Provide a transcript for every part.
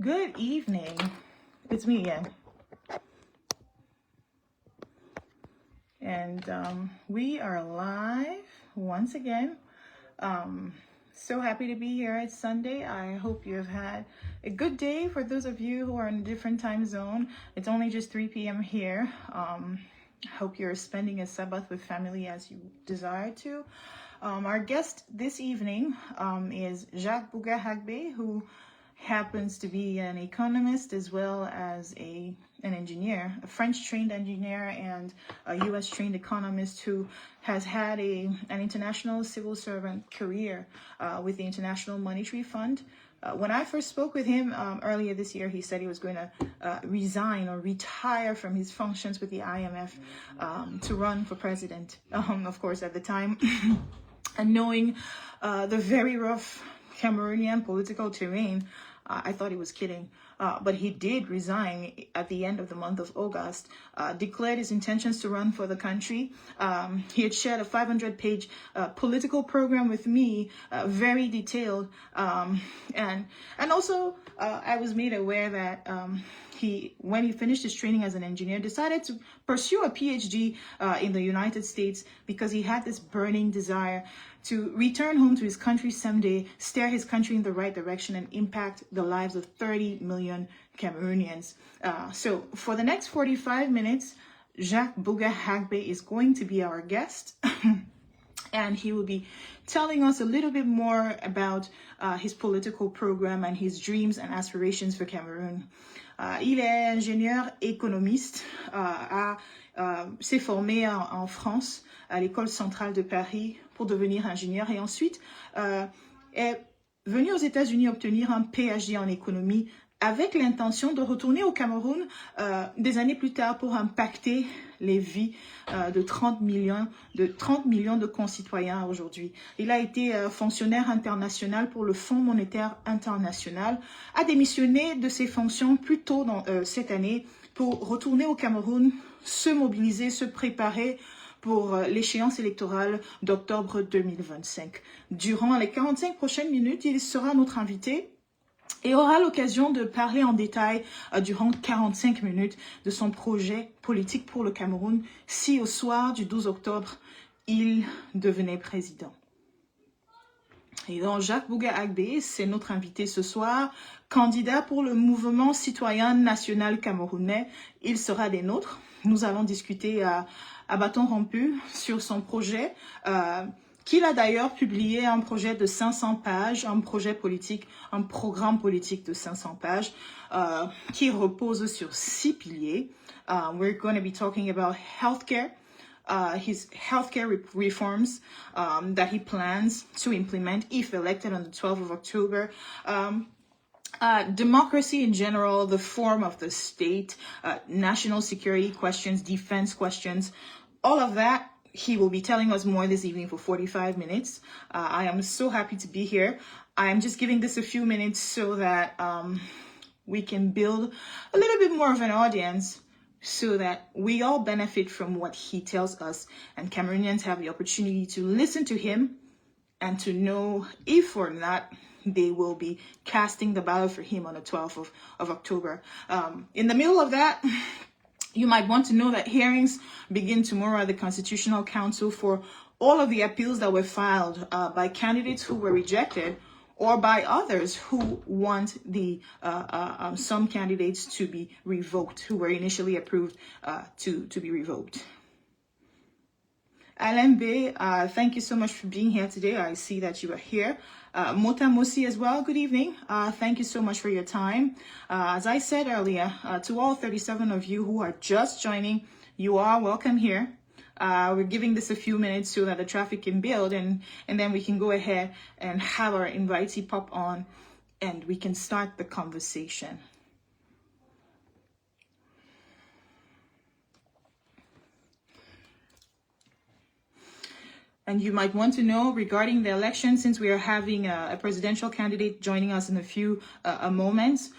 Good evening. It's me again. And we are live once again. So happy to be here. It's Sunday. I hope you've had a good day. For those of you who are in a different time zone, it's only just 3 p.m. here. Hope you're spending a Sabbath with family as you desire to. Our guest this evening is Jacques HAGBE, who happens to be an economist as well as an engineer, a French-trained engineer and a U.S.-trained economist who has had an international civil servant career with the International Monetary Fund. When I first spoke with him earlier this year, he said he was going to resign or retire from his functions with the IMF to run for president, of course, at the time. And knowing the very rough Cameroonian political terrain, I thought he was kidding, but he did resign at the end of the month of August, declared his intentions to run for the country. He had shared a 500-page political program with me, very detailed, and also I was made aware that when he finished his training as an engineer, decided to pursue a PhD in the United States because he had this burning desire to return home to his country someday, steer his country in the right direction, and impact the lives of 30 million Cameroonians. So for the next 45 minutes, Jacques HAGBE is going to be our guest. And he will be telling us a little bit more about his political program and his dreams and aspirations for Cameroon. Il est ingénieur économiste, s'est formé en France à l'école centrale de Paris pour devenir ingénieur et ensuite est venu aux États-Unis obtenir un PhD en économie avec l'intention de retourner au Cameroun des années plus tard pour impacter les vies de 30 millions de concitoyens aujourd'hui. Il a été fonctionnaire international pour le Fonds monétaire international, a démissionné de ses fonctions plus tôt cette année pour retourner au Cameroun, se mobiliser, se préparer pour l'échéance électorale d'octobre 2025. Durant les 45 prochaines minutes, il sera notre invité et aura l'occasion de parler en détail durant 45 minutes de son projet politique pour le Cameroun si au soir du 12 octobre, il devenait président. Et donc, Jacques HAGBE, c'est notre invité ce soir, candidat pour le mouvement citoyen national camerounais. Il sera des nôtres. Nous allons discuter à bâton rompu sur son projet, qu'il a d'ailleurs publié un projet de 500 pages, un projet politique, un programme politique de 500 pages, qui repose sur 6 piliers. We're going to be talking about healthcare, his healthcare reforms that he plans to implement if elected on the 12th of October. Democracy in general, the form of the state, national security questions, defense questions, all of that. He will be telling us more this evening for 45 minutes. I am so happy to be here. I am just giving this a few minutes so that we can build a little bit more of an audience so that we all benefit from what he tells us and Cameroonians have the opportunity to listen to him and to know if or not they will be casting the ballot for him on the 12th of October. In the middle of that, you might want to know that hearings begin tomorrow at the Constitutional Council for all of the appeals that were filed by candidates who were rejected or by others who want some candidates to be revoked, who were initially approved to be revoked. Alain B, thank you so much for being here today. I see that you are here. Mota Mosi as well, good evening. Thank you so much for your time. As I said earlier, to all 37 of you who are just joining, you are welcome here. We're giving this a few minutes so that the traffic can build and then we can go ahead and have our invitee pop on and we can start the conversation. And you might want to know regarding the election, since we are having a presidential candidate joining us in a few moments,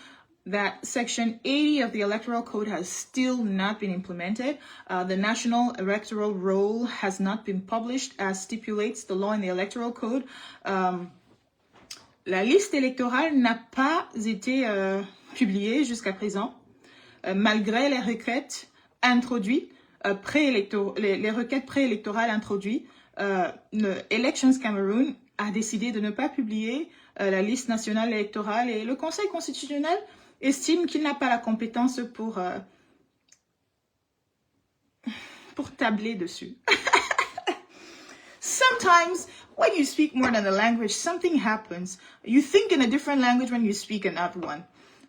that Section 80 of the Electoral Code has still not been implemented. The National Electoral Roll has not been published as stipulates the law in the Electoral Code. La liste électorale n'a pas été publié jusqu'à présent, malgré les requêtes introduites, les requêtes préélectorales introduites. Elections Cameroon a décidé de ne pas publier la liste nationale électorale et le Conseil constitutionnel estime qu'il n'a pas la compétence pour tabler dessus. Sometimes, when you speak more than a language, something happens. You think in a different language when you speak another one.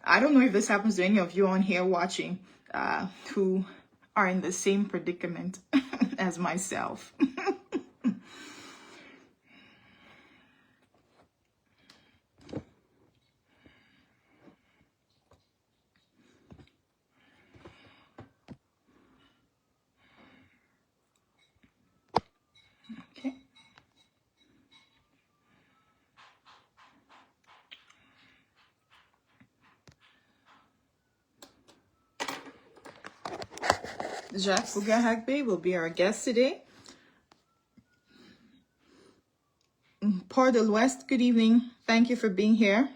I don't know if this happens to any of you on here watching who are in the same predicament as myself. Okay. Jacques HAGBE will be our guest today. Port de l'Ouest, good evening. Thank you for being here.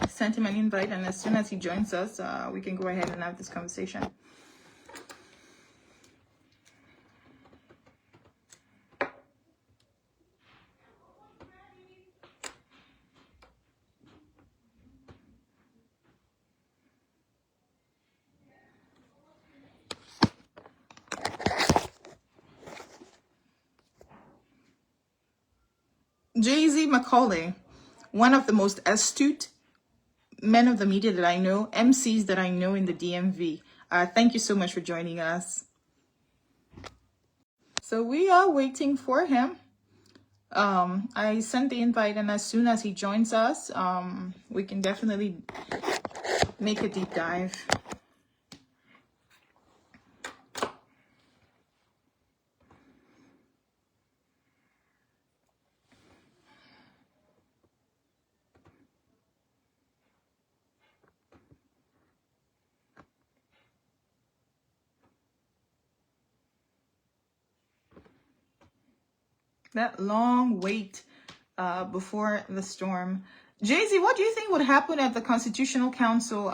Sent him an invite, and as soon as he joins us, we can go ahead and have this conversation. Jay-Z Macaulay, one of the most astute men of the media that I know, MCs that I know in the DMV. Thank you so much for joining us. So we are waiting for him. I sent the invite, and as soon as he joins us, we can definitely make a deep dive. That long wait before the storm. Jay-Z, what do you think would happen at the Constitutional Council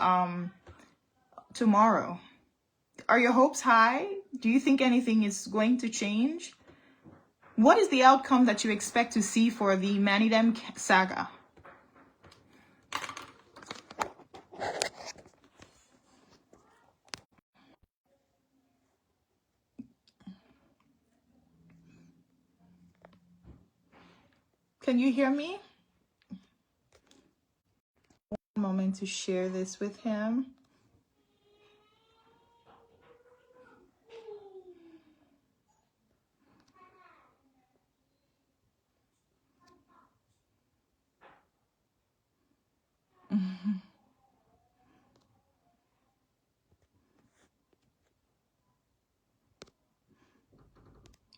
tomorrow? Are your hopes high? Do you think anything is going to change? What is the outcome that you expect to see for the Manidem saga? Can you hear me? One moment to share this with him.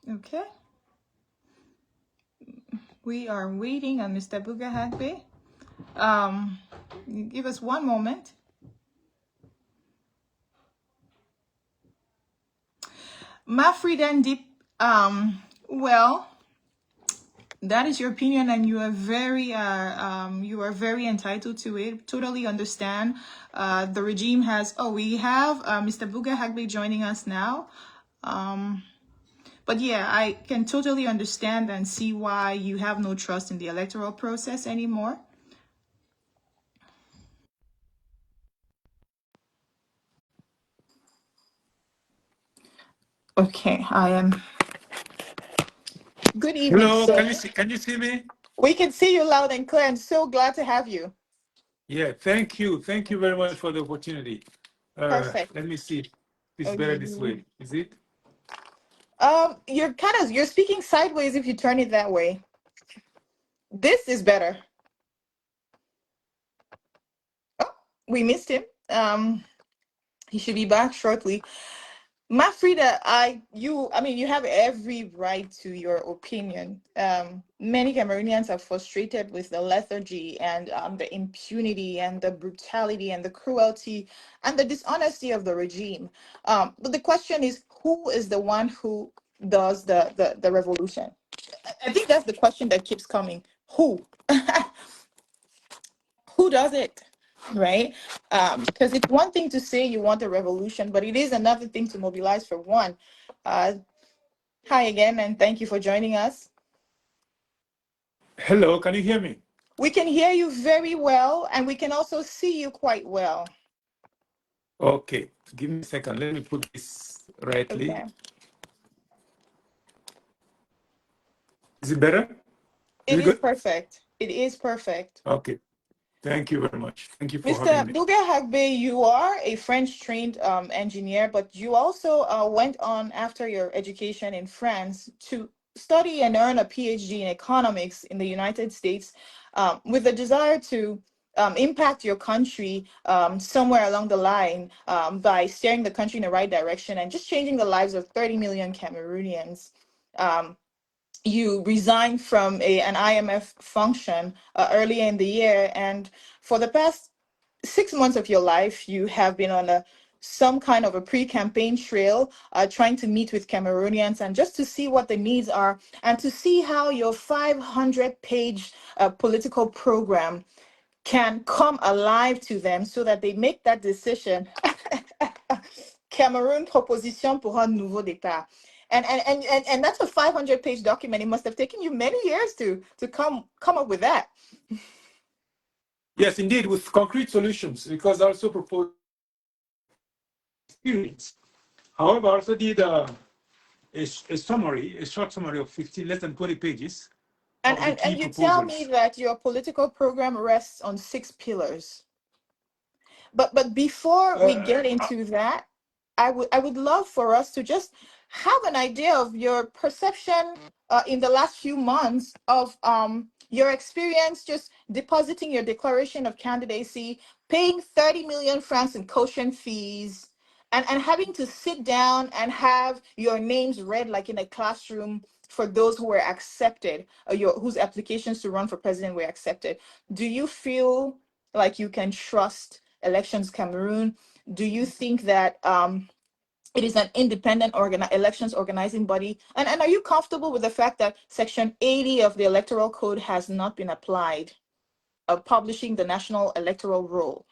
Okay. We are waiting on Mr. BOUGHA HAGBE. Give us one moment. Mafridan Deep, well, that is your opinion, and you are very entitled to it. Totally understand. The regime has. Oh, we have Mr. BOUGHA HAGBE joining us now. But yeah, I can totally understand and see why you have no trust in the electoral process anymore. Okay, I am. Good evening. Hello, sir. can you see me? We can see you loud and clear. I'm so glad to have you. Yeah, thank you. Thank you very much for the opportunity. Perfect. Let me see. It's Oh, better this way. Is it? You're speaking sideways if you turn it that way. This is better. Oh, we missed him. He should be back shortly. Mafrida, I mean, you have every right to your opinion. Many Cameroonians are frustrated with the lethargy and the impunity and the brutality and the cruelty and the dishonesty of the regime. But the question is, who is the one who does the revolution? I think that's the question that keeps coming. Who? Who does it? Right? Because it's one thing to say you want a revolution, but it is another thing to mobilize for one. Uh, Hi again, and thank you for joining us. Hello, can you hear me? We can hear you very well, and we can also see you quite well. Okay, give me a second. Let me put this rightly. Okay. Is it better? Is It it is good? perfect. It is perfect. Okay, thank you very much. Thank you for Mr. having me. BOUGHA HAGBE, you are a French-trained engineer, but you also went on after your education in France to study and earn a PhD in economics in the United States, with a desire to impact your country somewhere along the line, by steering the country in the right direction and just changing the lives of 30 million Cameroonians. Um, you resigned from an IMF function earlier in the year, and for the past 6 months of your life, you have been on some kind of a pre-campaign trail, trying to meet with Cameroonians and just to see what the needs are and to see how your 500-page political program can come alive to them so that they make that decision. Cameroon proposition pour un nouveau départ. And that's a 500-page document. It must have taken you many years to come up with that. Yes, indeed, with concrete solutions, because I also proposed experience. However, I also did a summary, a short summary of 15, less than 20 pages And, of the and key and you tell me proposals. that your political program rests on 6 pillars. But before we Uh, get into that, I would love for us to just have an idea of your perception in the last few months of your experience just depositing your declaration of candidacy, paying 30 million francs in caution fees, and having to sit down and have your names read like in a classroom for those who were accepted, whose applications to run for president were accepted. Do you feel like you can trust Elections Cameroon? Do you think that it is an independent elections organizing body? And are you comfortable with the fact that Section 80 of the Electoral Code has not been applied, of publishing the National Electoral Roll?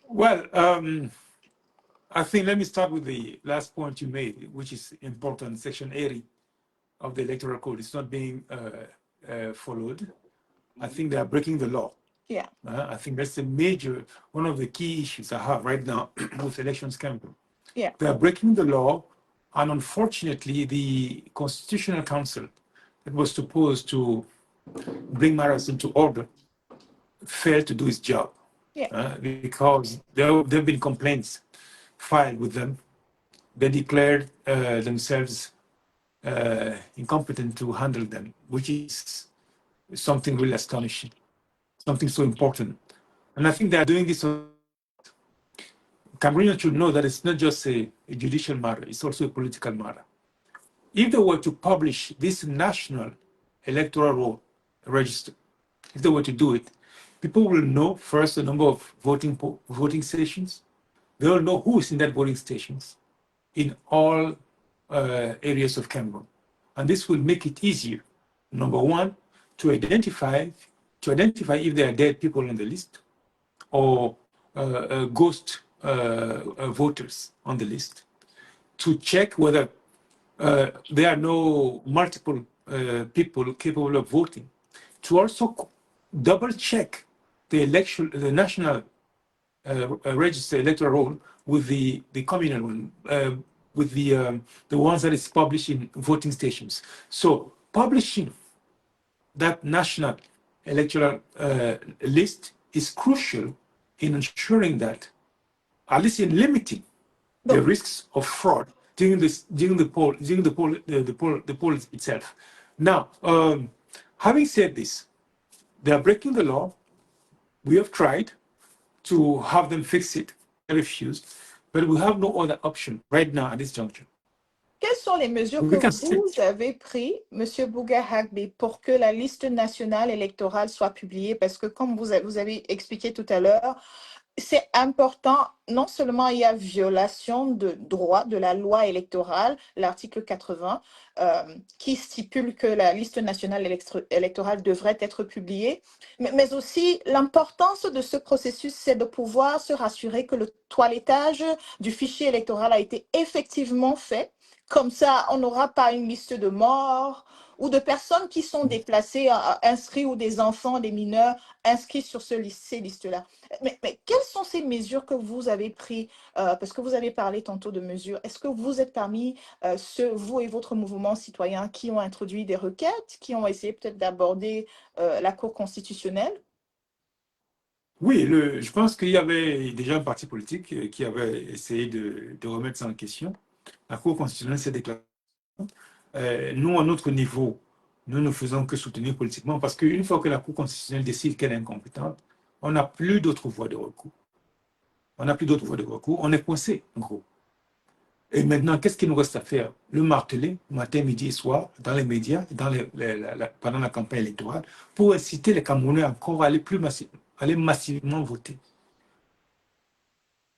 well, I think let me start with the last point you made, which is important. Section 80 of the Electoral Code is not being followed. I think they are breaking the law. Yeah. I think that's one of the key issues I have right now with elections campaign. Yeah. They are breaking the law, and unfortunately, the Constitutional Council that was supposed to bring matters into order failed to do its job. Yeah. Because there have been complaints filed with them. They declared themselves incompetent to handle them, which is something really astonishing, something so important. And I think they are doing this. Cameroonians should know that it's not just a judicial matter, it's also a political matter. If they were to publish this national electoral roll register, if they were to do it, people will know first the number of voting stations. They will know who is in that voting stations in all areas of Cameroon. And this will make it easier, number one, to identify if there are dead people on the list or ghost voters on the list, to check whether there are no multiple people capable of voting, to also double check the national register electoral roll with the communal one, with the ones that is published in voting stations. So publishing that national electoral list is crucial in ensuring that, at least in limiting the But risks of fraud during the poll itself. Now, having said this, they are breaking the law. We have tried to have them fix it. They refused. But we have no other option right now at this juncture. Quelles sont les mesures We que can vous sit. avez prises, M. Bougha HAGBE, pour que la liste nationale électorale soit publiée? Parce que comme vous avez expliqué tout à l'heure, c'est important, non seulement il y a violation de droit de la loi électorale, l'article 80, qui stipule que la liste nationale électorale devrait être publiée, mais aussi l'importance de ce processus, c'est de pouvoir se rassurer que le toilettage du fichier électoral a été effectivement fait. Comme ça, on n'aura pas une liste de morts ou de personnes qui sont déplacées, inscrits, ou des enfants, des mineurs inscrits sur ces listes-là. Mais quelles sont ces mesures que vous avez prises? Parce que vous avez parlé tantôt de mesures. Est-ce que vous êtes parmi ceux, vous et votre mouvement citoyen, qui ont introduit des requêtes, qui ont essayé peut-être d'aborder la Cour constitutionnelle? Oui, je pense qu'il y avait déjà un parti politique qui avait essayé de remettre ça en question. La Cour constitutionnelle s'est déclarée. Nous, à notre niveau, nous ne faisons que soutenir politiquement parce qu'une fois que la Cour constitutionnelle décide qu'elle est incompétente, on n'a plus d'autre voie de recours. On n'a plus d'autre voie de recours. On est coincé, en gros. Et maintenant, qu'est-ce qu'il nous reste à faire? Le marteler, matin, midi et soir, dans les médias, pendant la campagne électorale, pour inciter les Camerounais encore à aller aller massivement voter.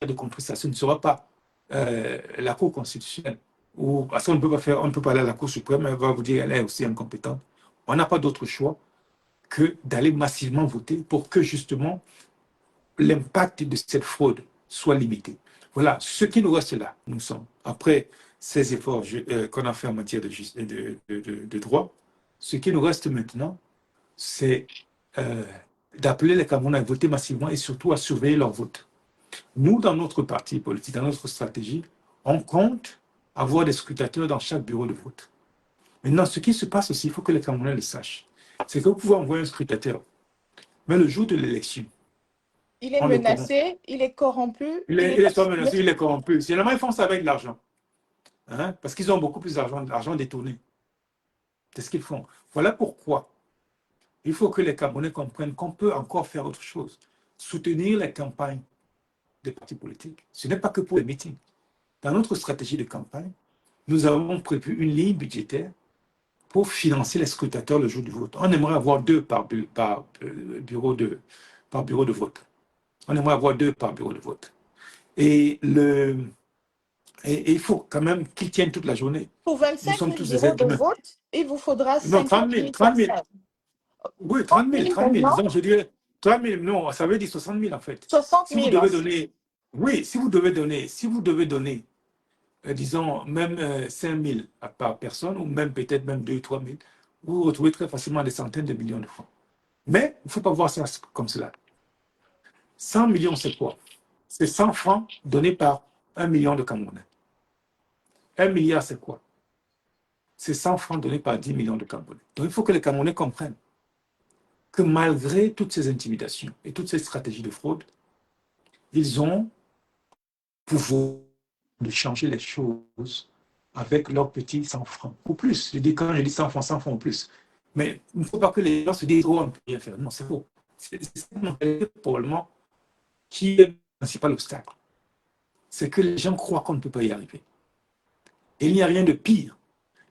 De compris ça, ce ne sera pas la Cour constitutionnelle. Parce qu'on ne peut pas faire, on ne peut pas aller à la Cour suprême, elle va vous dire qu'elle est aussi incompétente. On n'a pas d'autre choix que d'aller massivement voter pour que justement l'impact de cette fraude soit limité. Voilà, ce qui nous reste là, nous sommes, après ces efforts qu'on a fait en matière de droit, ce qui nous reste maintenant, c'est d'appeler les Camerounais à voter massivement et surtout à surveiller leur vote. Nous, dans notre parti politique, dans notre stratégie, on compte avoir des scrutateurs dans chaque bureau de vote. Maintenant, ce qui se passe aussi, il faut que les Camerounais le sachent, c'est que vous pouvez envoyer un scrutateur, mais le jour de l'élection, Il est on le corrompt. menacé, il est corrompu. Il est soit menacé, il est corrompu. Généralement, ils font ça avec de l'argent, hein, parce qu'ils ont beaucoup plus d'argent détourné. C'est ce qu'ils font. Voilà pourquoi il faut que les Camerounais comprennent qu'on peut encore faire autre chose. Soutenir les campagnes des partis politiques. Ce n'est pas que pour les meetings. Dans notre stratégie de campagne, nous avons prévu une ligne budgétaire pour financer les scrutateurs le jour du vote. On aimerait avoir 2 par bureau de vote. On aimerait avoir 2 par bureau de vote. Et il faut quand même qu'ils tiennent toute la journée. Pour Nous 25 sommes 000 tous des bureaux êtres de humains. vote, il vous faudra Non, 50 000 personnes. Oui, 30 30 000, 000 30 000. maintenant, Disons, je dirais 30 000, non, ça veut dire 60 000 en fait. 60 Si vous 000. devez donner, oui, si vous devez donner, disons, même 5 000 par personne, ou même peut-être même 2 000, 3 000, vous retrouvez très facilement des centaines de millions de francs. Mais il ne faut pas voir ça comme cela. 100 millions, c'est quoi? C'est 100 francs donnés par 1 million de Camerounais. 1 milliard, c'est quoi? C'est 100 francs donnés par 10 millions de Camerounais. Donc il faut que les Camerounais comprennent que malgré toutes ces intimidations et toutes ces stratégies de fraude, ils ont pouvoir de changer les choses avec leurs petits 100 francs ou plus. Je dis, quand je dis 100 francs ou plus. Mais il ne faut pas que les gens se disent, oh, on ne peut rien faire. Non, c'est faux. C'est probablement qui est le principal obstacle. C'est que les gens croient qu'on ne peut pas y arriver. Et il n'y a rien de pire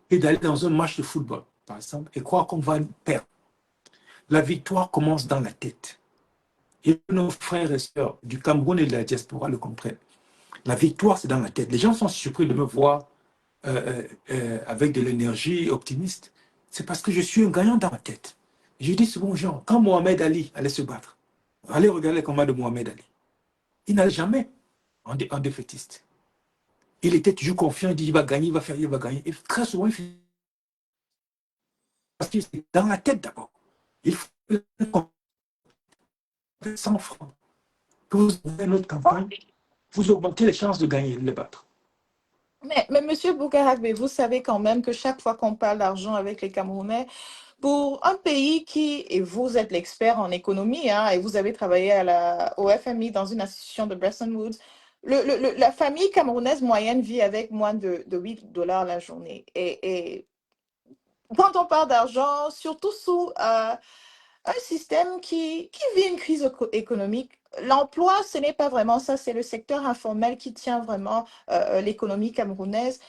que d'aller dans un match de football, par exemple, et croire qu'on va perdre. La victoire commence dans la tête. Et nos frères et sœurs du Cameroun et de la diaspora le comprennent. La victoire, c'est dans la tête. Les gens sont surpris de me voir avec de l'énergie optimiste. C'est parce que je suis un gagnant dans ma tête. Je dis souvent aux gens, quand Mohamed Ali allait se battre, allez regarder le combat de Mohamed Ali. Il n'allait jamais en défaitiste. Il était toujours confiant, il dit, il va gagner, il va faire, il va gagner. Et très souvent, il fait... Parce que c'est dans la tête d'abord. Il faut 100 francs. Que vous avez notre campagne, vous augmentez les chances de gagner, de les battre. Mais M. Bougha HAGBE, vous savez quand même que chaque fois qu'on parle d'argent avec les Camerounais, pour un pays qui, et vous êtes l'expert en économie, hein, et vous avez travaillé au FMI dans une institution de Bretton Woods, la famille camerounaise moyenne vit avec moins de 8 dollars la journée. Et quand on parle d'argent, surtout sous un système qui vit une crise économique. L'emploi, ce n'est pas vraiment ça, c'est le secteur informel qui tient vraiment l'économie camerounaise.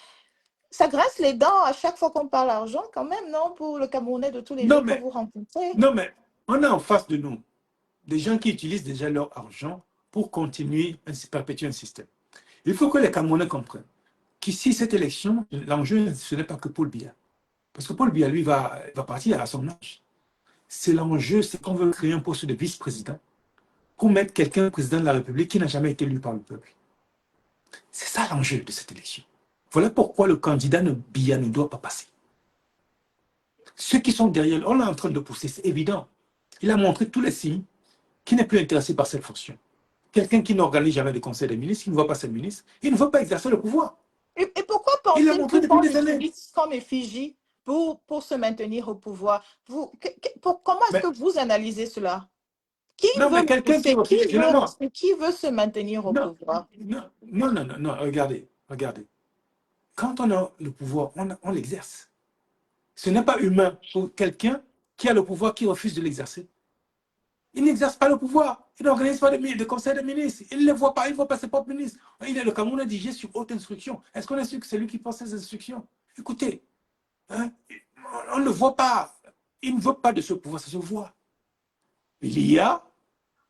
Ça graisse les dents à chaque fois qu'on parle argent quand même, non, pour le Camerounais de tous les Non, jours que mais, vous rencontrez. non, mais on a en face de nous des gens qui utilisent déjà leur argent pour continuer à perpétuer un système. Il faut que les Camerounais comprennent qu'ici, cette élection, l'enjeu, ce n'est pas que Paul Biya. Parce que Paul Biya, lui, va partir à son âge. C'est l'enjeu, c'est qu'on veut créer un poste de vice-président pour mettre quelqu'un président de la République qui n'a jamais été élu par le peuple. C'est ça l'enjeu de cette élection. Voilà pourquoi le candidat Biya ne doit pas passer. Ceux qui sont derrière, on est en train de pousser, c'est évident. Il a montré tous les signes qu'il n'est plus intéressé par cette fonction. Quelqu'un qui n'organise jamais de conseil des ministres, qui ne voit pas ses ministres, il ne veut pas exercer le pouvoir. Et pourquoi Il l'a penser montré qu'il depuis qu'on des années. l'utilise comme effigie pour se maintenir au pouvoir? Comment est-ce Mais, que vous analysez cela? Qui non, veut mais le quelqu'un qui pousser? Qui refuse, veut, non, qui veut se maintenir au non, pouvoir? non, non, non, non, non, regardez, regardez. Quand on a le pouvoir, on l'exerce. Ce n'est pas humain pour quelqu'un qui a le pouvoir qui refuse de l'exercer. Il n'exerce pas le pouvoir. Il n'organise pas de conseil de ministres. Il ne les voit pas. Il ne voit pas ses propres ministres. Il est le Cameroun dirigé sur haute instruction. Est-ce qu'on est sûr que c'est lui qui pense ces instructions? Écoutez, hein, on ne le voit pas. Il ne veut pas de ce pouvoir, ça se voit. Il y a,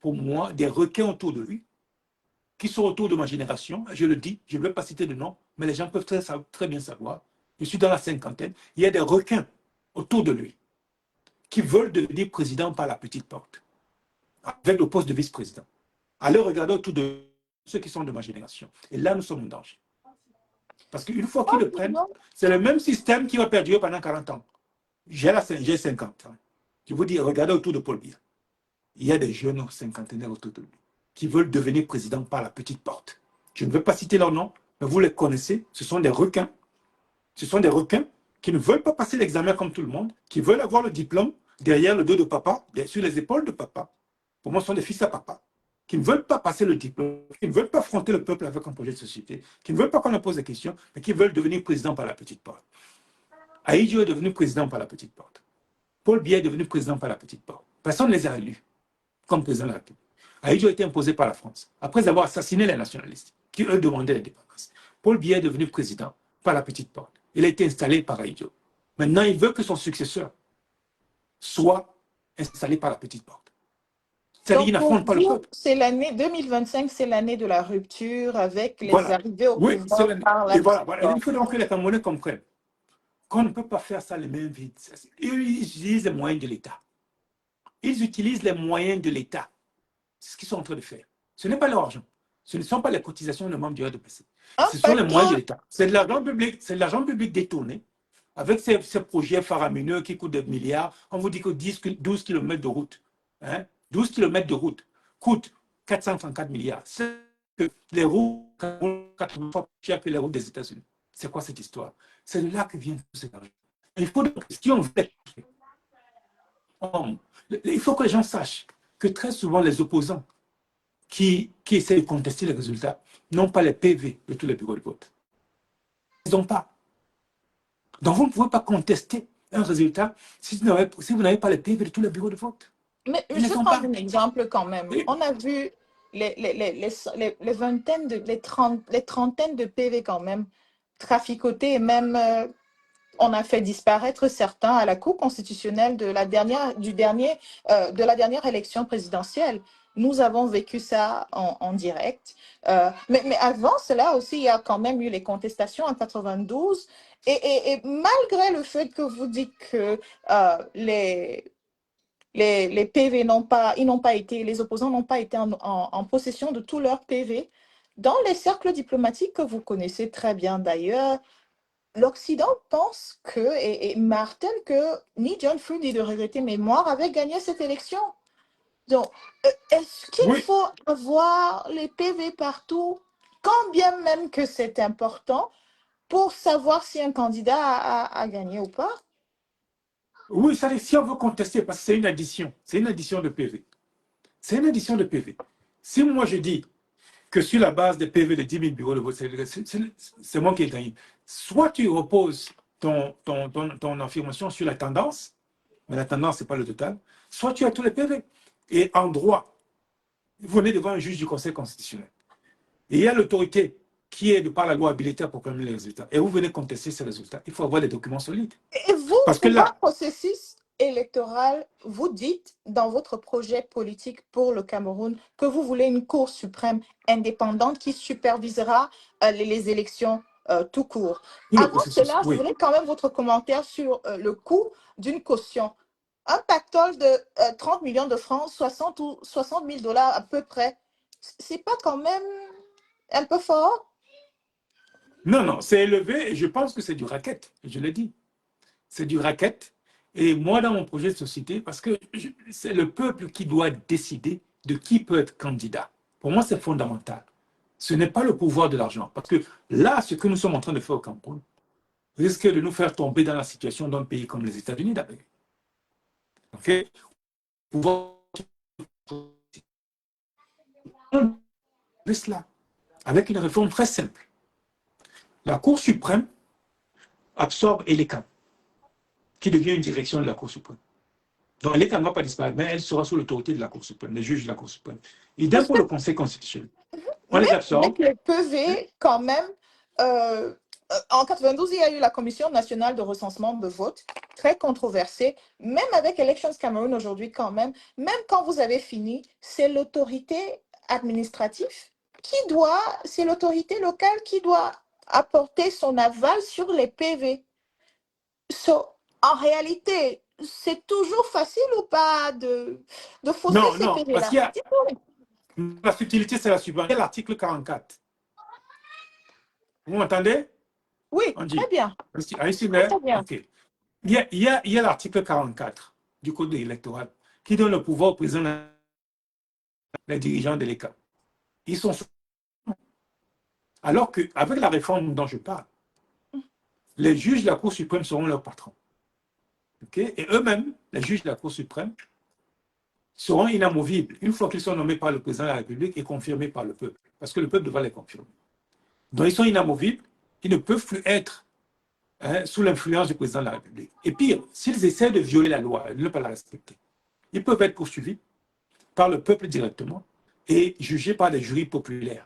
pour moi, des requins autour de lui, qui sont autour de ma génération. Je le dis, je ne vais pas citer de nom, mais les gens peuvent très bien savoir. Je suis dans la cinquantaine. Il y a des requins autour de lui qui veulent devenir président par la petite porte, avec le poste de vice-président. Allez regarder autour de ceux qui sont de ma génération. Et là, nous sommes en danger. Parce qu'une fois qu'ils le prennent, c'est le même système qui va perdurer pendant 40 ans. J'ai 50 ans. Je vous dis, regardez autour de Paul Biya. Il y a des jeunes cinquantenaires autour de lui qui veulent devenir président par la petite porte. Je ne veux pas citer leur nom, mais vous les connaissez. Ce sont des requins. Ce sont des requins qui ne veulent pas passer l'examen comme tout le monde, qui veulent avoir le diplôme derrière le dos de papa, sur les épaules de papa. Pour moi, ce sont des fils à papa, qui ne veulent pas passer le diplôme, qui ne veulent pas affronter le peuple avec un projet de société, qui ne veulent pas qu'on leur pose des questions, mais qui veulent devenir président par la petite porte. Ahidjo est devenu président par la petite porte. Paul Biya est devenu président par la petite porte. Personne ne les a élus comme président de la République. Ahidjo a été imposé par la France, après avoir assassiné les nationalistes, qui eux demandaient l'indépendance. Paul Biya est devenu président par la petite porte. Il a été installé par Ahidjo. Maintenant, il veut que son successeur soit installé par la petite porte. C'est-à-dire qu'il Donc, pour n'affronte pas le vous, peuple. c'est l'année 2025, c'est l'année de la rupture avec les Voilà. arrivées au Oui, c'est pouvoir l'année. par la Et voilà, petite voilà. Il porte. faut donc que les Camerounais comprennent qu'on ne peut pas faire ça les mains vides. Ils utilisent les moyens de l'État. Ils utilisent les moyens de l'État. C'est ce qu'ils sont en train de faire. Ce n'est pas leur argent. Ce ne sont pas les cotisations de membres du RDPC. Un Ce sont les moyens de paquet, l'État. C'est de l'argent public. C'est de l'argent public détourné avec ces projets faramineux qui coûtent des milliards. On vous dit que 12 km de route, hein, 12 km de route coûtent 434 milliards. C'est que les routes, 80 fois plus chères que les routes des États-Unis. C'est quoi cette histoire? C'est de là que vient tout cet argent. Il faut donc, si on veut, il faut que les gens sachent que très souvent les opposants qui essaient de contester les résultats n'ont pas les PV de tous les bureaux de vote. Ils n'ont pas. Donc vous ne pouvez pas contester un résultat si vous n'avez pas les PV de tous les bureaux de vote. mais Ils je ne vais sont prendre pas. un exemple quand même. Et On a vu les vingtaines, les trentaines de PV quand même traficotés et même on a fait disparaître certains à la Cour constitutionnelle de la dernière élection présidentielle. Nous avons vécu ça en direct. Mais avant cela aussi, il y a quand même eu les contestations en 92. Et malgré le fait que vous dites que les PV ils n'ont pas été, les opposants n'ont pas été en possession de tous leurs PV, dans les cercles diplomatiques que vous connaissez très bien d'ailleurs, l'Occident pense que, et martèle que ni John Fruit ni de regretter mémoire avaient gagné cette élection. Donc, est-ce qu'il oui, faut avoir les PV partout, quand bien même que c'est important, pour savoir si un candidat a gagné ou pas? oui, si on veut contester, parce que c'est une addition de PV. C'est une addition de PV. Si moi je dis que sur la base des PV de 10 000 bureaux de vote, c'est moi qui ai gagné. Soit tu reposes ton affirmation sur la tendance, mais la tendance, ce n'est pas le total. soit tu as tous les PV. Et en droit, vous venez devant un juge du Conseil constitutionnel. Et il y a l'autorité qui est de par la loi habilitaire pour proclamer les résultats. Et vous venez contester ces résultats. Il faut avoir des documents solides. Et vous, Parce que pour un là, processus électoral, vous dites dans votre projet politique pour le Cameroun que vous voulez une Cour suprême indépendante qui supervisera les élections tout court. tout le Avant processus, cela, je oui. voulais quand même votre commentaire sur le coût d'une caution. Un pactole de 30 millions de francs, 60 ou 60 000 dollars à peu près, c'est pas quand même un peu fort? Non, non, c'est élevé et je pense que c'est du racket, je l'ai dit. C'est du racket. Et moi, dans mon projet de société, parce que c'est le peuple qui doit décider de qui peut être candidat. Pour moi, c'est fondamental. Ce n'est pas le pouvoir de l'argent. Parce que là, ce que nous sommes en train de faire au Cameroun risque de nous faire tomber dans la situation d'un pays comme les États-Unis d'Amérique. OK? Pouvoir de cela, avec une réforme très simple. La Cour suprême absorbe ELECAM, qui devient une direction de la Cour suprême. Donc, l'État ne va pas disparaître, mais elle sera sous l'autorité de la Cour suprême, des juges de la Cour suprême. Idem pour le Conseil constitutionnel. On les Mais absorbe. le PV, quand même, en 92, il y a eu la Commission nationale de recensement de vote, très controversée. Même avec Elections Cameroon aujourd'hui, quand même quand vous avez fini, c'est l'autorité administrative c'est l'autorité locale qui doit apporter son aval sur les PV. En réalité, c'est toujours facile ou pas de fausser Non, ces non, parce PV-là? qu'il y a la subtilité, c'est la suivante. L'article 44. Vous m'entendez, Oui, très Angie? bien. Are you still Très, there? très bien. OK. Il y a l'article 44 du Code électoral qui donne le pouvoir au président des dirigeants de l'État. Ils sont. Alors qu'avec la réforme dont je parle, les juges de la Cour suprême seront leurs patrons. Okay? Et eux-mêmes, les juges de la Cour suprême, seront inamovibles une fois qu'ils sont nommés par le président de la République et confirmés par le peuple. Parce que le peuple devra les confirmer. Donc ils sont inamovibles, ils ne peuvent plus être sous l'influence du président de la République. Et pire, s'ils essaient de violer la loi, de ne pas la respecter, ils peuvent être poursuivis par le peuple directement et jugés par des jurys populaires.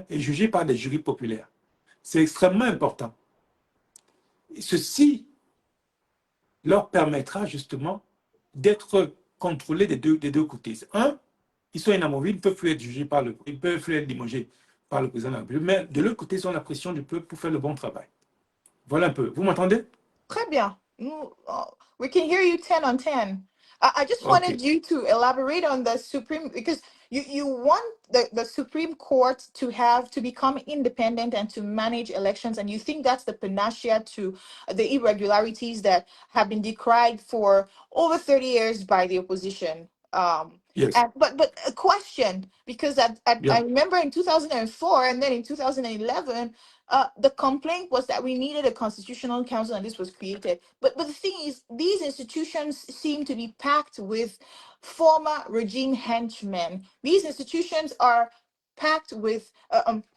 Et jugés par des jurys populaires. C'est extrêmement important. Et ceci leur permettra justement d'être contrôlés des deux côtés. Un, ils sont inamovibles, ils ne peuvent plus être jugés ils peuvent plus être limogés par le président de la République, mais de l'autre côté, ils ont la pression du peuple pour faire le bon travail. Voilà un peu. Vous m'entendez? Très bien. We can hear you 10 on 10. I just OK. wanted you to elaborate on the Supreme, because you want the Supreme Court to become independent and to manage elections, and you think that's the panacea to the irregularities that have been decried for over 30 years by the opposition. Yes. But a question, because I Yeah. remember in 2004 and then in 2011, the complaint was that we needed a constitutional council and this was created. But the thing is, these institutions seem to be packed with former regime henchmen. These institutions are packed with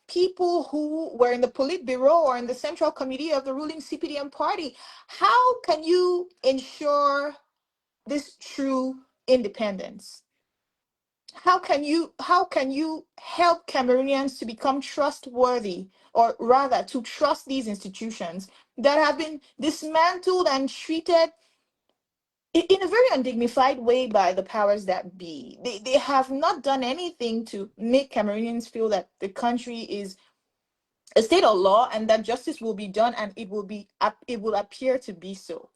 people who were in the Politburo or in the Central Committee of the ruling CPDM party. How can you ensure this true independence? How can you help Cameroonians to become trustworthy, or rather to trust these institutions that have been dismantled and treated in a very undignified way by the powers that be? They have not done anything to make Cameroonians feel that the country is a state of law and that justice will be done, and it will appear to be so.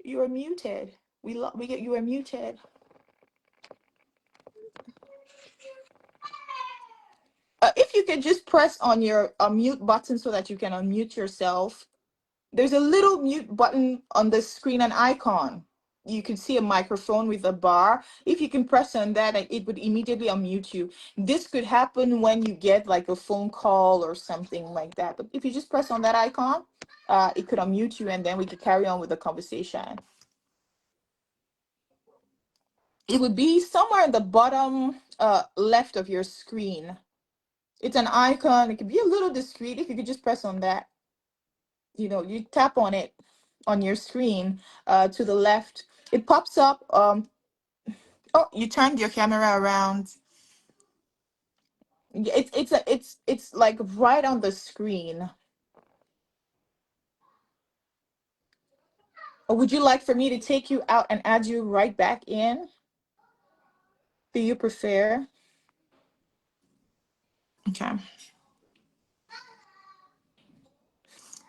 You are muted. We get you are muted. If you could just press on your mute button so that you can unmute yourself. There's a little mute button on the screen, an icon. You can see a microphone with a bar. If you can press on that, it would immediately unmute you. This could happen when you get like a phone call or something like that. But if you just press on that icon, it could unmute you, and then we could carry on with the conversation. It would be somewhere in the bottom left of your screen. It's an icon. It could be a little discreet. If you could just press on that, you tap on it. on your screen to the left. It pops up. Oh, you turned your camera around. It's like right on the screen. Or would you like for me to take you out and add you right back in? Do you prefer? Okay.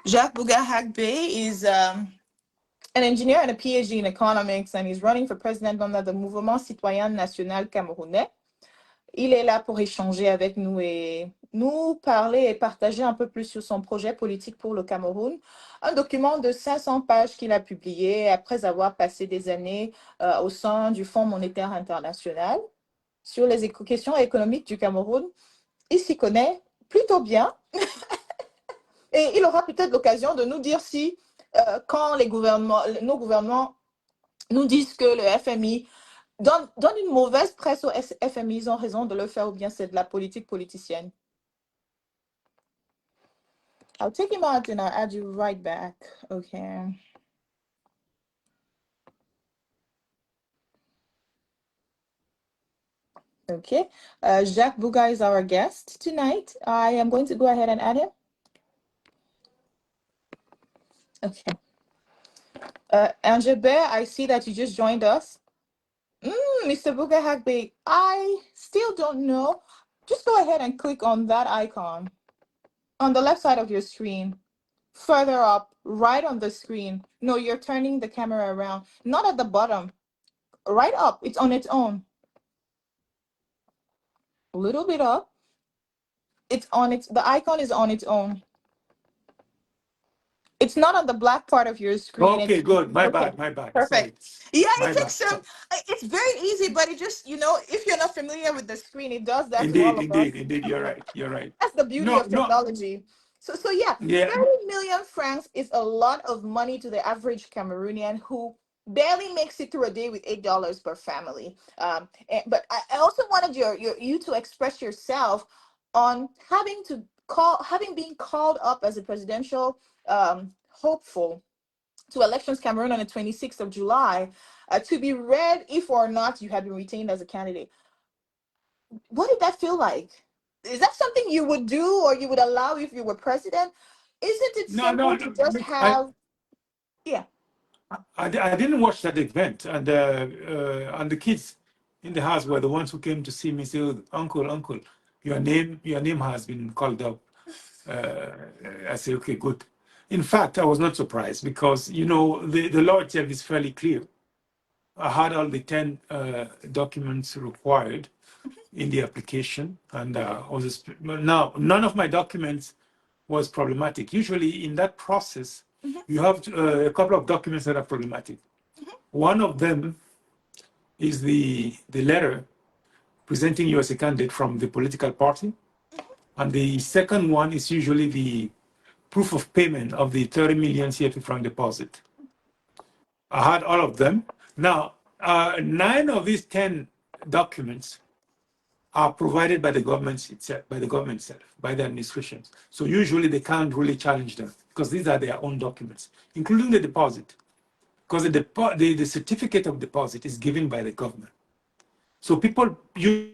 Jacques BOUGHA HAGBE is an engineer and a PhD in economics, and he's running for president under the Mouvement Citoyen National Camerounais. Il est là pour échanger avec nous et nous parler et partager un peu plus sur son projet politique pour le Cameroun. Un document de 500 pages qu'il a publié après avoir passé des années au sein du Fonds monétaire international sur les questions économiques du Cameroun. Il s'y connaît plutôt bien et il aura peut-être l'occasion de nous dire si quand nos gouvernements nous disent que le FMI donne une mauvaise presse au FMI, ils ont raison de le faire ou bien c'est de la politique politicienne. I'll take him out and I'll add you right back. Okay. Okay. Jacques BOUGHA is our guest tonight. I am going to go ahead and add him. Okay. Angie, I see that you just joined us. Mr. BOUGHA HAGBE, I still don't know. Just go ahead and click on that icon on the left side of your screen. Further up, right on the screen. No, you're turning the camera around. Not at the bottom. Right up. It's on its own. A little bit up. The icon is on its own. It's not on the black part of your screen. Okay, good. My bad. Perfect. Sorry. Yeah, My it takes some. It's very easy, but it just, if you're not familiar with the screen, it does that to all of us. Indeed. You're right. That's the beauty of technology. So yeah, 30 million francs is a lot of money to the average Cameroonian who barely makes it through a day with $8 per family. But I also wanted you to express yourself on having been called up as a presidential hopeful to elections Cameroon on the 26th of July to be read if or not you had been retained as a candidate. What did that feel like? Is that something you would do or you would allow if you were president? Isn't it simple to just have? I didn't watch that event, and the kids in the house were the ones who came to see me. Say, Uncle, your name has been called up. I said, okay, good. In fact, I was not surprised because the law itself is fairly clear. I had all the 10 documents required in the application, and now none of my documents was problematic. Usually in that process, you have a couple of documents that are problematic. One of them is the letter presenting you as a candidate from the political party, and the second one is usually the proof of payment of the 30 million CFA franc deposit. I had all of them. Now, 9 of these 10 documents are provided by the government itself, by the administrations. So usually they can't really challenge them because these are their own documents, including the deposit, because the certificate of deposit is given by the government. So people use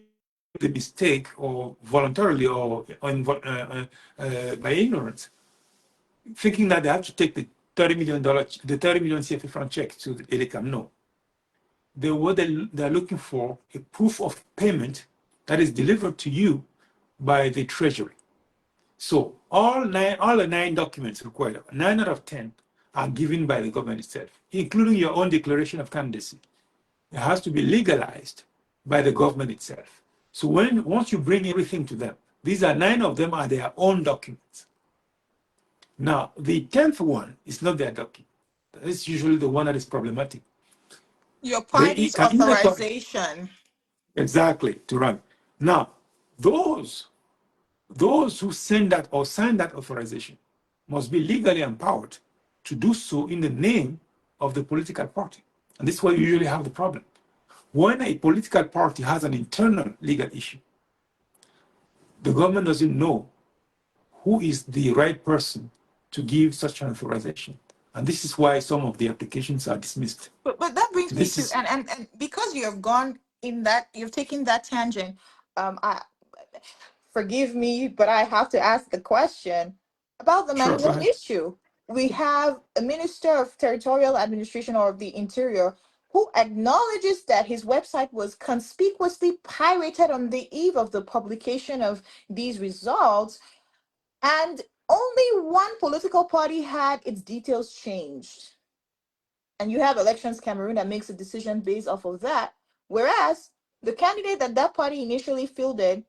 the mistake or voluntarily or by ignorance, thinking that they have to take the $30 million CFA franc check to the ELECAM. No. They're looking for a proof of payment that is delivered to you by the Treasury. So all the 9 documents required, 9 out of 10, are given by the government itself, including your own declaration of candidacy. It has to be legalized by the government itself. So once you bring everything to them, these are 9 of them are their own documents. Now, the 10th one is not their document. It's usually the one that is problematic. Your party's authorization. Exactly, to run. Now, those who send that or sign that authorization must be legally empowered to do so in the name of the political party. And this is where you usually have the problem. When a political party has an internal legal issue, the government doesn't know who is the right person to give such an authorization. And this is why some of the applications are dismissed. But that brings me This to is and because you have gone in that, you've taken that tangent. I forgive me, but I have to ask the question about the sure. Go management ahead. issue. We have a minister of territorial administration or of the interior who acknowledges that his website was conspicuously pirated on the eve of the publication of these results, and only one political party had its details changed. And you have Elections Cameroon that makes a decision based off of that. Whereas the candidate that party initially fielded,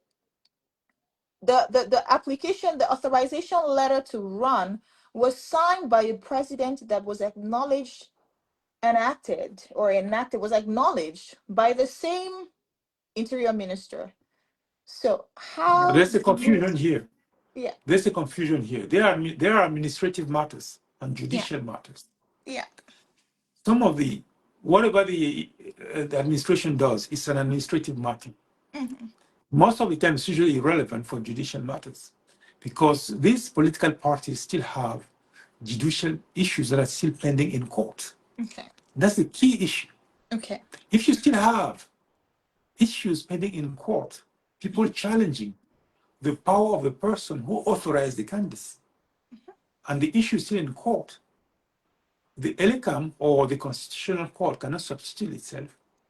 the application, the authorization letter to run was signed by a president that was acknowledged, was acknowledged by the same interior minister. So how There's a do you, confusion here. yeah, There's a confusion here. There are administrative matters and yeah, judicial matters. yeah, Some of whatever the administration does is an administrative matter. mhm, Most of the time, it's usually irrelevant for judicial matters because these political parties still have judicial issues that are still pending in court. okay, That's the key issue. okay, If you still have issues pending in court, people challenging the power of the person who authorized the candidates, and the issue is still in court, the ELECAM or the Constitutional Court cannot substitute itself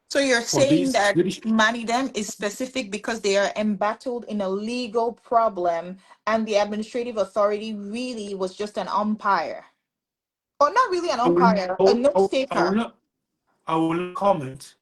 so you're for saying these that judicial. Manidem is specific because they are embattled in a legal problem and the administrative authority really was just an umpire? Or not really an I will, umpire, a note taker I will not comment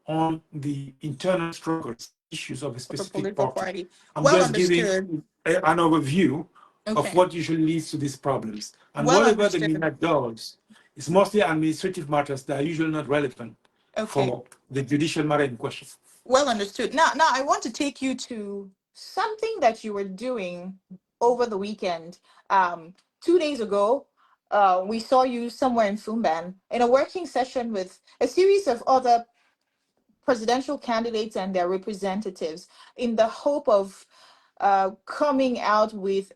on the internal struggles, issues of a of a specific political party. party. I'm Well just giving understood. an overview of Okay. what usually leads to these problems. And Well whatever the understood. MENA does is mostly administrative matters that are usually not relevant Okay. for the judicial matter in question. Well understood. Now I want to take you to something that you were doing over the weekend. 2 days ago, we saw you somewhere in Foumban in a working session with a series of other presidential candidates and their representatives in the hope of coming out with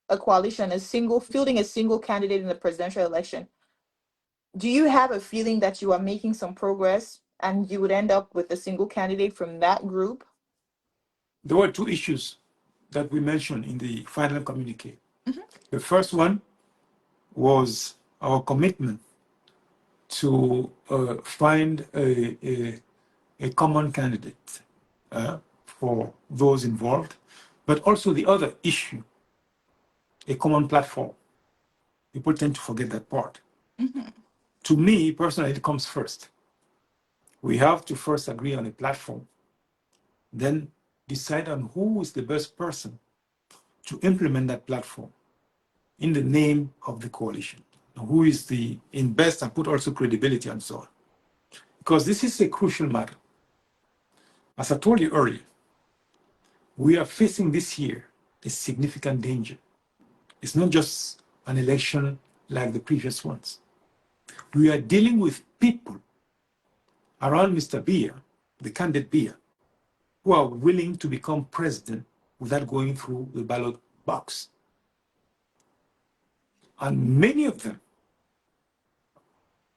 a coalition, fielding a single candidate in the presidential election. Do you have a feeling that you are making some progress and you would end up with a single candidate from that group? There were two issues that we mentioned in the final communique. Mhm. The first one was our commitment to find a common candidate for those involved, but also the other issue, a common platform. People tend to forget that part. Mhm. To me, personally, it comes first. We have to first agree on a platform, then decide on who is the best person to implement that platform in the name of the coalition, who is the in best, and put also credibility and so on. Because this is a crucial matter. As I told you earlier, we are facing this year a significant danger. It's not just an election like the previous ones. We are dealing with people around Mr. Biya, the candidate Biya, who are willing to become president without going through the ballot box. And many of them,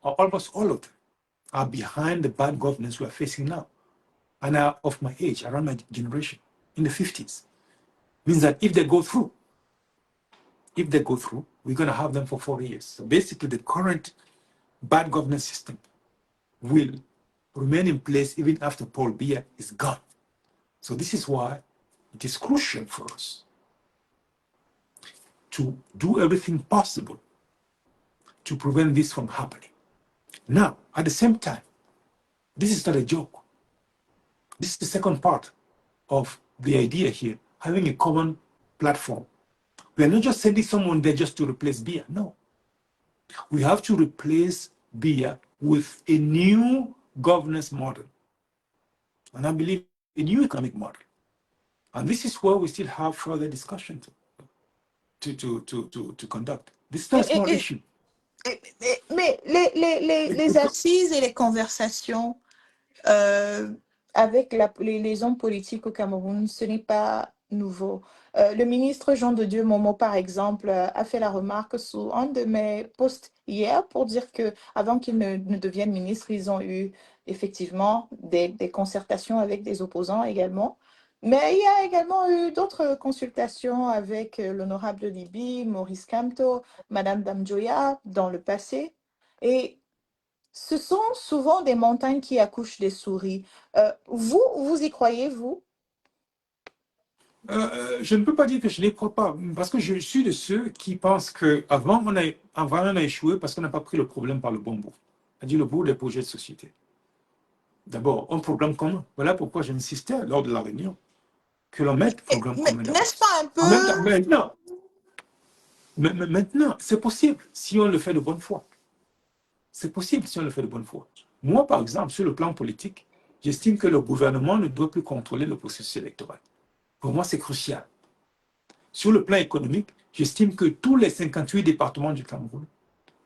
or almost all of them, are behind the bad governance we are facing now and are of my age, around my generation, in the 50s. Means that if they go through, we're going to have them for 4 years. So basically, the current bad governance system will remain in place even after Paul Biya is gone. So this is why it is crucial for us to do everything possible to prevent this from happening. Now, at the same time, this is not a joke. This is the second part of the idea here, having a common platform. We are not just sending someone there just to replace Biya. No. We have to replace Biya with a new governance model. And I believe a new economic model. And this is where we still have further discussion to conduct. This is not a small issue. Mais les assises et les conversations avec les hommes politiques au Cameroun, ce n'est pas nouveau. Le ministre Jean de Dieu Momo, par exemple, a fait la remarque sous un de mes posts hier pour dire que avant qu'il ne devienne ministre, ils ont eu effectivement des concertations avec des opposants également. Mais il y a également eu d'autres consultations avec l'honorable Libye, Maurice Kamto, Madame Damjoya dans le passé. Et ce sont souvent des montagnes qui accouchent des souris. Vous y croyez, vous? Je ne peux pas dire que je ne les crois pas, parce que je suis de ceux qui pensent qu'avant on a échoué parce qu'on n'a pas pris le problème par le bon bout, c'est-à-dire le bout des projets de société. D'abord, un programme commun. Voilà pourquoi j'insistais lors de la réunion que l'on mette programme commun d'abord. N'est-ce pas un peu... En même temps, maintenant, c'est possible si on le fait de bonne foi. C'est possible si on le fait de bonne foi. Moi, par exemple, sur le plan politique, j'estime que le gouvernement ne doit plus contrôler le processus électoral. Pour moi, c'est crucial. Sur le plan économique, j'estime que tous les 58 départements du Cameroun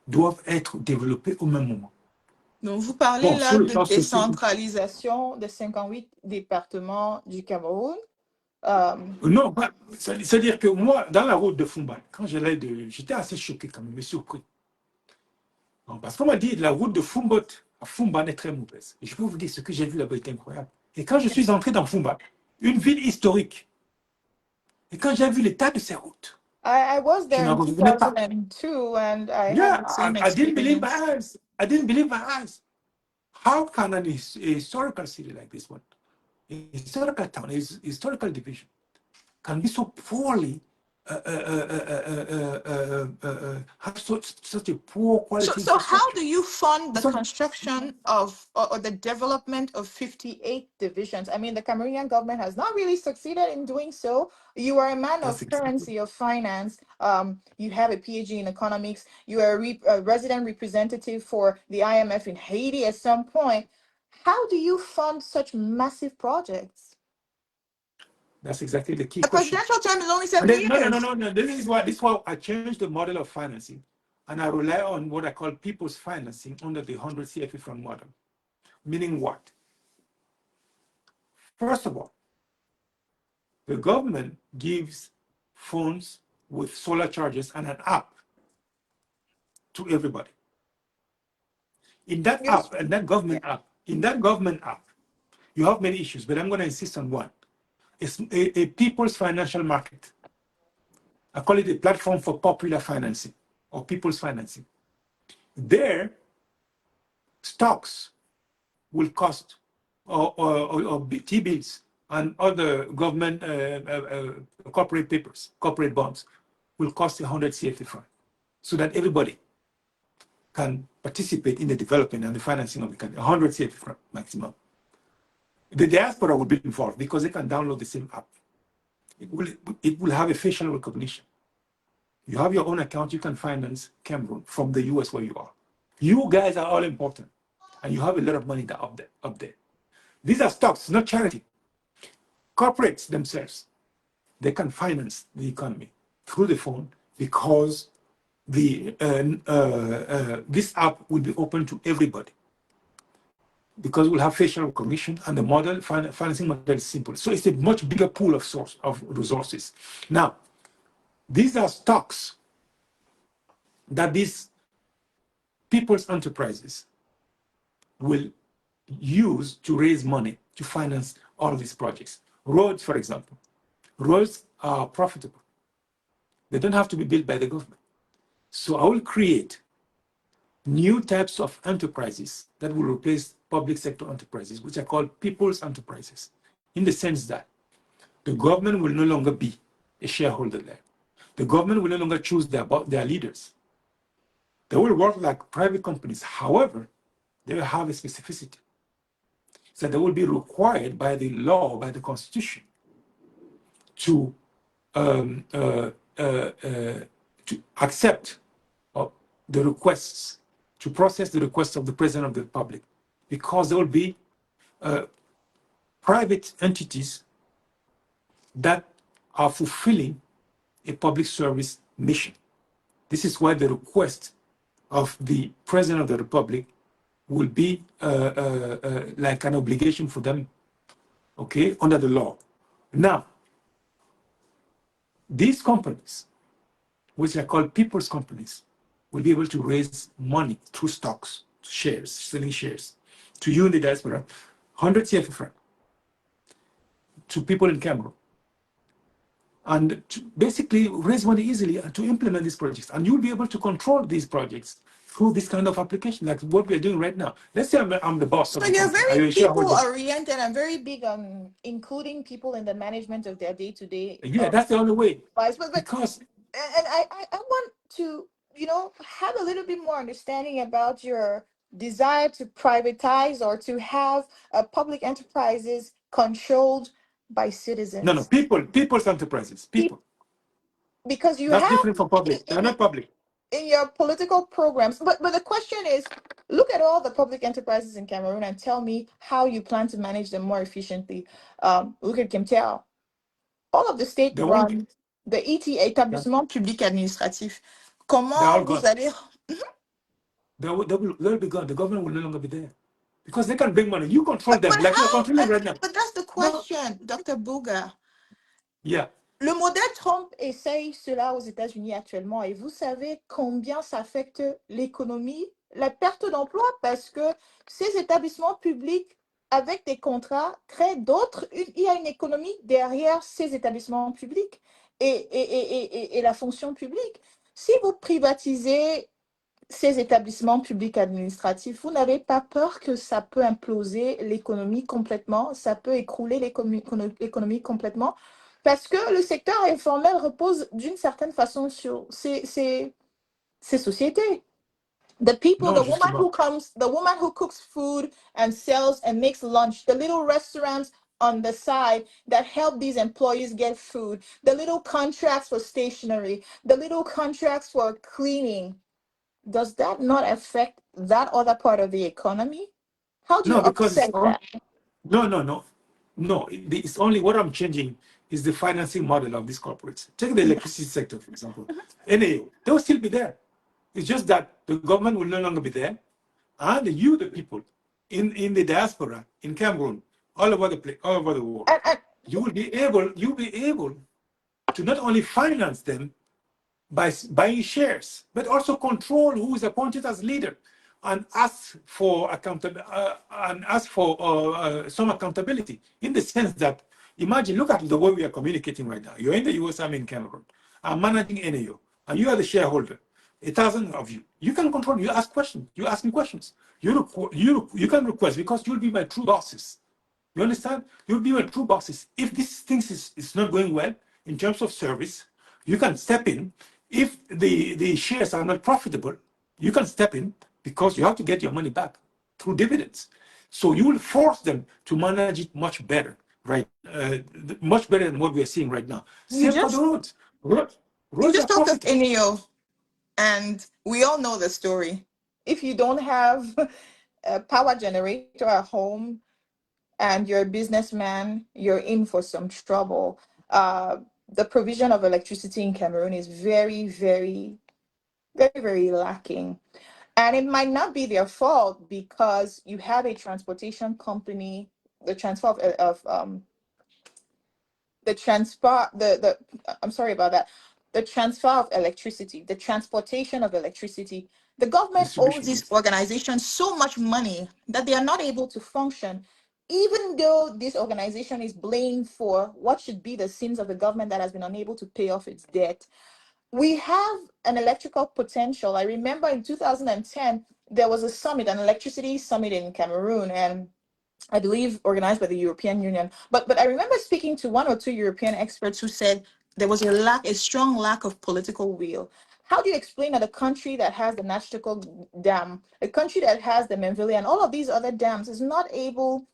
doivent être développés au même moment. Donc, vous parlez là de décentralisation des 58 départements du Cameroun. Non, c'est-à-dire que moi, dans la route de Foumban, quand j'étais assez choqué quand même, surpris. Parce qu'on m'a dit que la route de Foumban à Foumban est très mauvaise. Et je peux vous dire, ce que j'ai vu là-bas est incroyable. Et quand je suis entré dans Foumban, une ville historique, et quand j'ai vu l'état de ces routes, I was there in 2002 and I had the same experience. I didn't believe my eyes. I didn't believe my eyes. How can a historical city like this one, a historical town, a historical division, can be so poorly have such a poor quality? So how do you fund the construction of or the development of 58 divisions? I mean, the Cameroonian government has not really succeeded in doing so. You are a man of currency, of finance. You have a PhD in economics. You are a resident representative for the IMF in Haiti at some point. How do you fund such massive projects? That's exactly the key question. The presidential term is only 7 years. No. This is why I changed the model of financing, and I rely on what I call people's financing under the 100 CFA franc model. Meaning what? First of all, the government gives funds with solar charges and an app to everybody. In that app, and that government app, you have many issues, but I'm going to insist on one. It's a people's financial market. I call it a platform for popular financing or people's financing. There, stocks will cost, or T-bills and other government corporate papers, corporate bonds, will cost 100 CFA franc, so that everybody can participate in the development and the financing of the country. 100 CFA franc maximum. The diaspora will be involved because they can download the same app. It will have a facial recognition. You have your own account, you can finance Cameroon from the US where you are. You guys are all important, and you have a lot of money up there. These are stocks, not charity. Corporates themselves, they can finance the economy through the phone because this app will be open to everybody. Because we'll have facial recognition, and the model, financing model is simple. So it's a much bigger pool of resources. Now, these are stocks that these people's enterprises will use to raise money to finance all of these projects. Roads, for example. Roads are profitable. They don't have to be built by the government. So I will create new types of enterprises that will replace public sector enterprises, which are called people's enterprises, in the sense that the government will no longer be a shareholder there. The government will no longer choose their leaders. They will work like private companies. However, they will have a specificity. So they will be required by the law, by the constitution, to accept the requests, to process the requests of the President of the Republic, because there will be private entities that are fulfilling a public service mission. This is why the request of the President of the Republic will be like an obligation for them, okay, under the law. Now, These companies, which are called people's companies, will be able to raise money through stocks, shares, selling shares, to you in the diaspora, 100 CFA franc, to people in Cameroon, and to basically raise money easily and to implement these projects. And you'll be able to control these projects through this kind of application, like what we're doing right now. Let's say I'm the boss of So the you're company. Are very you a shareholder? people-oriented and very big on including people in the management of their day-to-day Yeah, that's the only way. lives. But Because and I want to, have a little bit more understanding about your desire to privatize or to have public enterprises controlled by no, citizens. people's enterprises, Peop- people. Because you That's have different from in, public. They're in not public. in your political programs, but the question is, look at all the public enterprises in Cameroon and tell me how you plan to manage them more efficiently. Look at Kemtel, all of the state They won't. run, the ET, établissement public administratif. They're all Comment vous gone. allez? They'll be gone. The government will no longer be there because they can bring money. You control them But like you're how? controlling right now. But that's the No. question, Dr. Bougha. Yeah. Le modèle Trump essaye cela aux États-Unis actuellement et vous savez combien ça affecte l'économie, la perte d'emploi, parce que ces établissements publics avec des contrats créent d'autres, il y a une économie derrière ces établissements publics et la fonction publique. Si vous privatisez ces établissements publics administratifs, vous n'avez pas peur que ça peut imploser l'économie complètement, ça peut écrouler l'économie complètement, parce que le secteur informel repose d'une certaine façon sur ces sociétés. The people, Non, justement. the woman who cooks food and sells and makes lunch, the little restaurants on the side that help these employees get food, the little contracts for stationery, the little contracts for cleaning. Does that not affect that other part of the economy? How do you No, because it's offset all. that? No. It's only what I'm changing is the financing model of these corporates. Take the electricity sector, for example. NAO, they will still be there. It's just that the government will no longer be there, and you, the people, in the diaspora, in Cameroon, all over the place, all over the world, And you'll be able to not only finance them by buying shares, but also control who is appointed as leader and ask for some accountability in the sense that, imagine, look at the way we are communicating right now. You're in the US, I'm in Cameroon. I'm managing NAO, and you are the shareholder. 1,000 of you. You can control. You ask questions. You ask me questions. You can request because you'll be my true bosses. You understand? You'll be my true bosses. If this thing is not going well in terms of service, you can step in. If the shares are not profitable, you can step in because you have to get your money back through dividends. So you will force them to manage it much better, right? Much better than what we are seeing right now. you Same for the just roads. you Roads are just talked of profitable. NEO, and we all know the story. If you don't have a power generator at home and you're a businessman, you're in for some trouble. The provision of electricity in Cameroon is very, very, very, very lacking. And it might not be their fault because you have a transportation company, the transfer of the transfer the I'm sorry about that, the transfer of electricity, the transportation of electricity. The government owes Distribution, these yes. organizations so much money that they are not able to function, even though this organization is blamed for what should be the sins of the government that has been unable to pay off its debt. We have an electrical potential. I remember in 2010 there was a summit, an electricity summit in Cameroon, and I believe organized by the European Union. But I remember speaking to one or two European experts who said there was a strong lack of political will. How do you explain that a country that has the Nachtico Dam, a country that has the Menville and all of these other dams is not able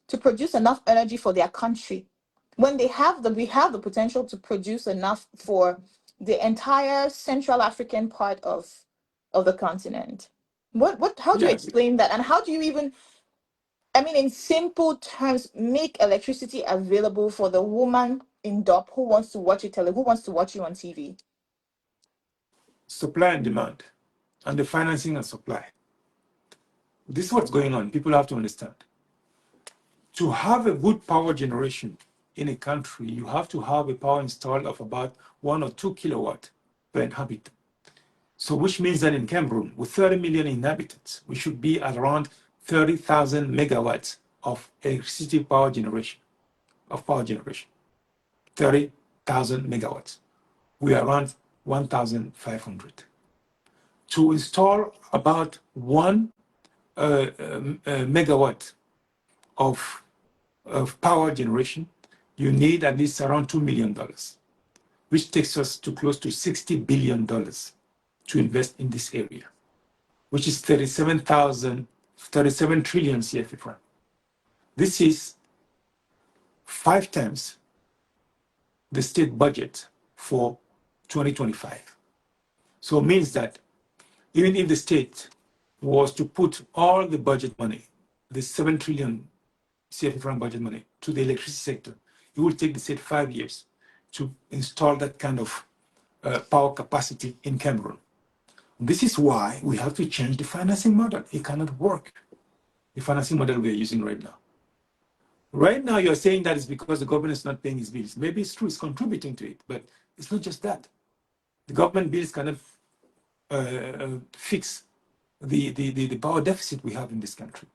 to produce enough energy for their country when we have the potential to produce enough for the entire Central African part of the continent? How do you Yeah, explain that? And how do you even, I mean, in simple terms, make electricity available for the woman in DOP who wants to watch who wants to watch you on TV? supply and demand, and the financing and supply. This is what's going on. People have to understand. To have a good power generation in a country, you have to have a power installed of about 1 or 2 kilowatt per inhabitant. So which means that in Cameroon, with 30 million inhabitants, we should be at around 30,000 megawatts of electricity power generation, 30,000 megawatts. We are around 1,500. To install about 1 megawatt of power generation, you need at least around $2 million, which takes us to close to $60 billion to invest in this area, which is 37 trillion CFA franc. This is 5 times the state budget for 2025. So it means that even if the state was to put all the budget money, the 7 trillion CFA franc budget money, to the electricity sector, it will take the state 5 years to install that kind of power capacity in Cameroon. This is why we have to change the financing model. It cannot work, the financing model we are using right now. Right now, you're saying that it's because the government is not paying its bills. Maybe it's true, it's contributing to it, but it's not just that. The government bills cannot fix the power deficit we have in this country.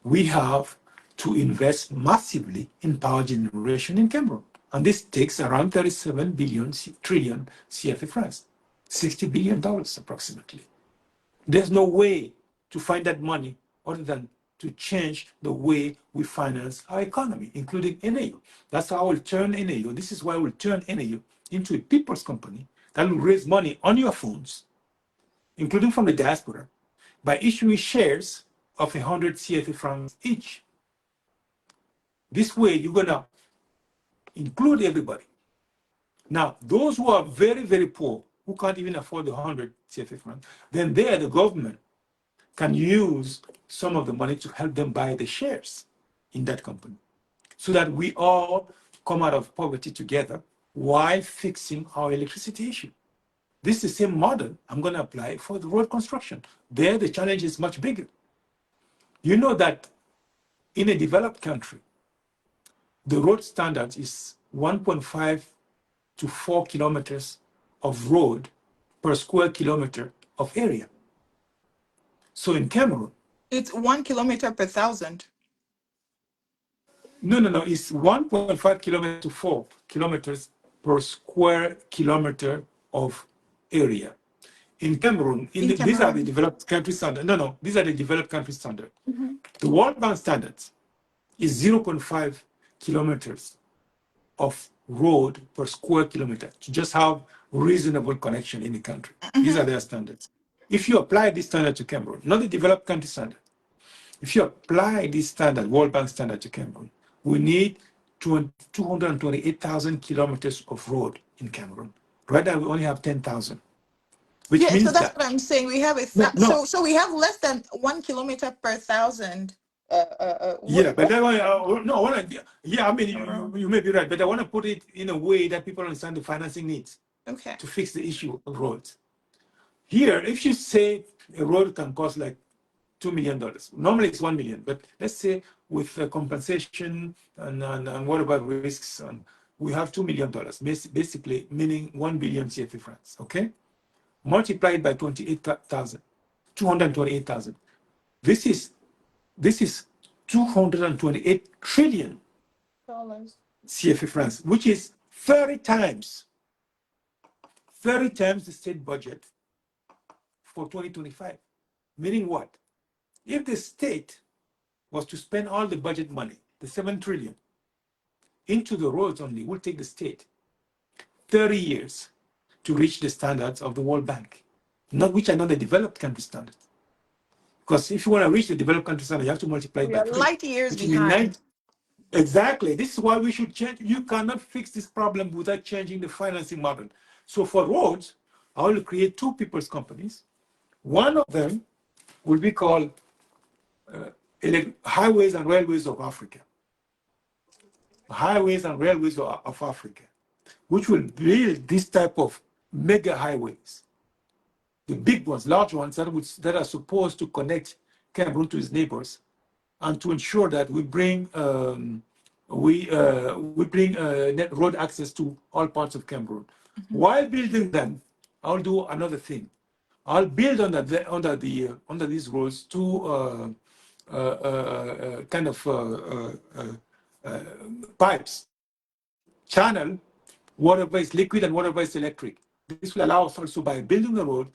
We have to invest massively in power generation in Cameroon. And this takes around 37 trillion CFA francs, $60 billion approximately. There's no way to find that money other than to change the way we finance our economy, including NAU. That's how we'll turn NAU. This is why we'll turn NAU into a people's company that will raise money on your phones, including from the diaspora, by issuing shares of 100 CFA francs each. This way, you're going to include everybody. Now, those who are very, very poor, who can't even afford the 100 CFA francs, then there, the government can use some of the money to help them buy the shares in that company, so that we all come out of poverty together while fixing our electricity issue. This is the same model I'm going to apply for the road construction. There, the challenge is much bigger. You know that in a developed country, the road standard is 1.5 to 4 kilometers of road per square kilometer of area. So in Cameroon, It's 1 kilometer per 1,000. No, it's 1.5 kilometers to 4 kilometers per square kilometer of area. In Cameroon, these are the developed country standard. These are the developed country standard. The World Bank standards is 0.5 kilometers of road per square kilometer to just have reasonable connection in the country. These are their standards. If you apply this standard to Cameroon, not the developed country standard, if you apply this standard, World Bank standard to Cameroon, we need 228,000 kilometers of road in Cameroon. Right now, we only have 10,000. Which means so that's what I'm saying. We have so we have less than 1 kilometer per 1,000. Yeah, but that one, you may be right, but I want to put it in a way that people understand the financing needs to fix the issue of roads. Here, if you say a road can cost like $2 million, normally it's 1 million, but let's say with compensation and what about risks, we have $2 million, basically meaning 1 billion CFA francs, okay? Multiplied by 228,000. This is 228 trillion CFA francs, which is 30 times the state budget for 2025. Meaning what? If the state was to spend all the budget money, the 7 trillion, into the roads only, it will take the state 30 years to reach the standards of the World Bank, which are not the developed country standards. Because if you want to reach the developed country standard, you have to multiply it by 3. Light years behind. Exactly. This is why we should change. You cannot fix this problem without changing the financing model. So for roads, I will create 2 people's companies. One of them will be called Highways and Railways of Africa. Highways and Railways of Africa, which will build this type of mega highways. The big ones, large ones that are supposed to connect Cameroon to its neighbors, and to ensure that we bring we bring net road access to all parts of Cameroon. While building them, I'll do another thing. I'll build under these roads two kind of pipes, channel whatever is liquid and whatever is electric. This will allow us also, by building the road,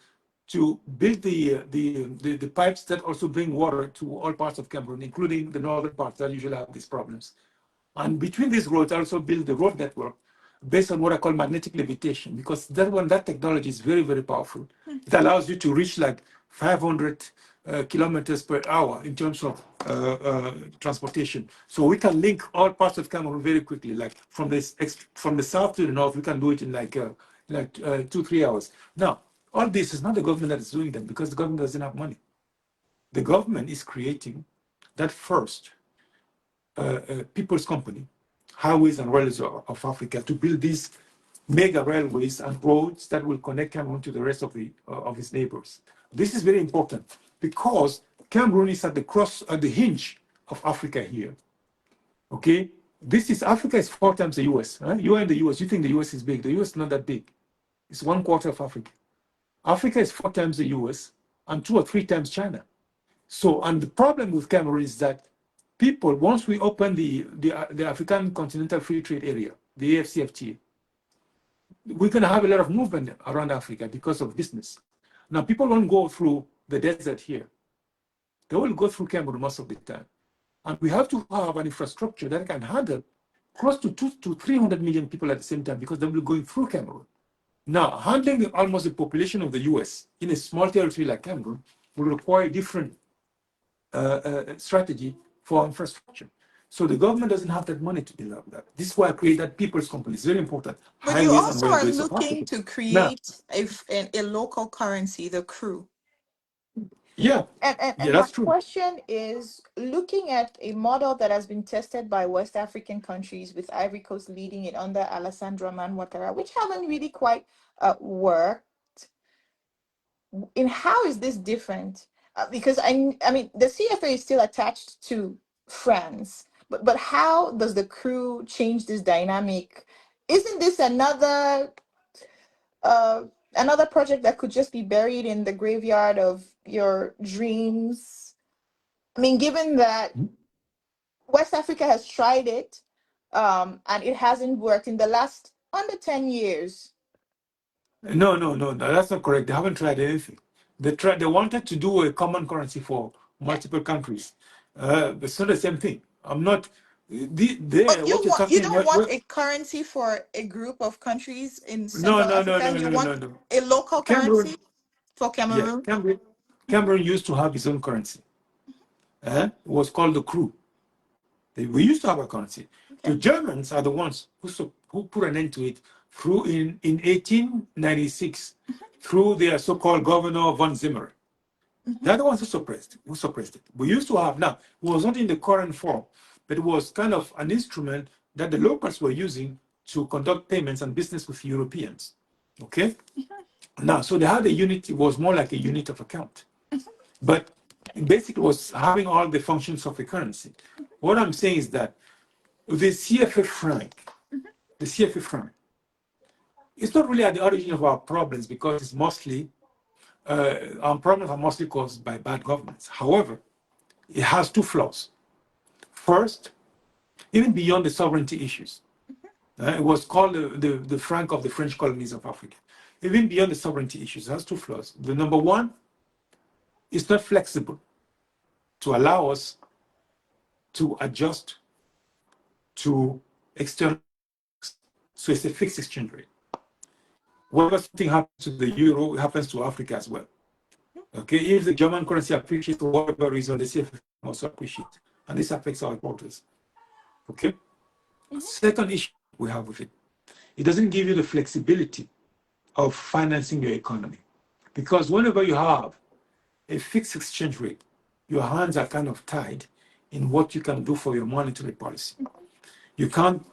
to build the pipes that also bring water to all parts of Cameroon, including the northern parts that usually have these problems. And between these roads, I also build the road network based on what I call magnetic levitation, because that technology is very, very powerful. It allows you to reach like 500 kilometers per hour in terms of transportation. So we can link all parts of Cameroon very quickly, like from the south to the north, we can do it in like 2-3 hours. Now, all this is not the government that is doing that, because the government doesn't have money. The government is creating that first people's company, Highways and Railways of Africa, to build these mega railways and roads that will connect Cameroon to the rest of its neighbors. This is very important because Cameroon is at the hinge of Africa here. Okay, Africa is 4 times the US. Right? You are in the US. You think the US is big. The US is not that big. It's 1/4 of Africa. Africa is 4 times the US and 2 or 3 times China. So, and the problem with Cameroon is that people, once we open the African Continental Free Trade Area, the AFCFTA, we're going to have a lot of movement around Africa because of business. Now, people won't go through the desert here. They will go through Cameroon most of the time. And we have to have an infrastructure that can handle close to 200 to 300 million people at the same time, because they will be going through Cameroon. Now, handling almost the population of the US in a small territory like Cameroon will require a different strategy for infrastructure. So the government doesn't have that money to develop that. This is why I create that people's company. It's very important. But you Highways and also are railways of looking Africa. to Now, create a local currency, the crew. yeah, And my that's true. question is, looking at a model that has been tested by West African countries, with Ivory Coast leading it under Alassane Dramane Ouattara, which haven't really quite worked. In how is this different? Because I mean, the CFA is still attached to France, but how does the crew change this dynamic? Isn't this another project that could just be buried in the graveyard of your dreams? I mean, given that West Africa has tried it, and it hasn't worked in the last under 10 years. No, that's not correct. They haven't tried anything. They wanted to do a common currency for multiple countries. It's not the same thing. I'm not. But What you're you talking don't want a currency for a group of countries in no, Central no, no, Africa. no, You no, want no, no. a local Cameroon, currency for yeah, Cameroon. Cameroon used to have its own currency. It was called the crew. We used to have a currency. Okay. The Germans are the ones who put an end to it through in 1896 through their so-called governor von Zimmer. They're the ones who suppressed it. We used to have, now, it was not in the current form, but it was kind of an instrument that the locals were using to conduct payments and business with Europeans. Okay? Now, so they had a unit, it was more like a unit of account. But basically, it was having all the functions of a currency. What I'm saying is that the CFA franc, it's not really at the origin of our problems, because it's mostly, our problems are mostly caused by bad governance. However, it has 2 flaws. First, even beyond the sovereignty issues, it was called the franc of the French colonies of Africa. Even beyond the sovereignty issues, it has 2 flaws. The number one, it's not flexible to allow us to adjust to external. So it's a fixed exchange rate. Whenever something happens to the euro, it happens to Africa as well. Okay, if the German currency appreciates for whatever reason, the CFA also appreciates, and this affects our importers. Okay. Second issue we have with it, it doesn't give you the flexibility of financing your economy, because whenever you have a fixed exchange rate, your hands are kind of tied in what you can do for your monetary policy. You can't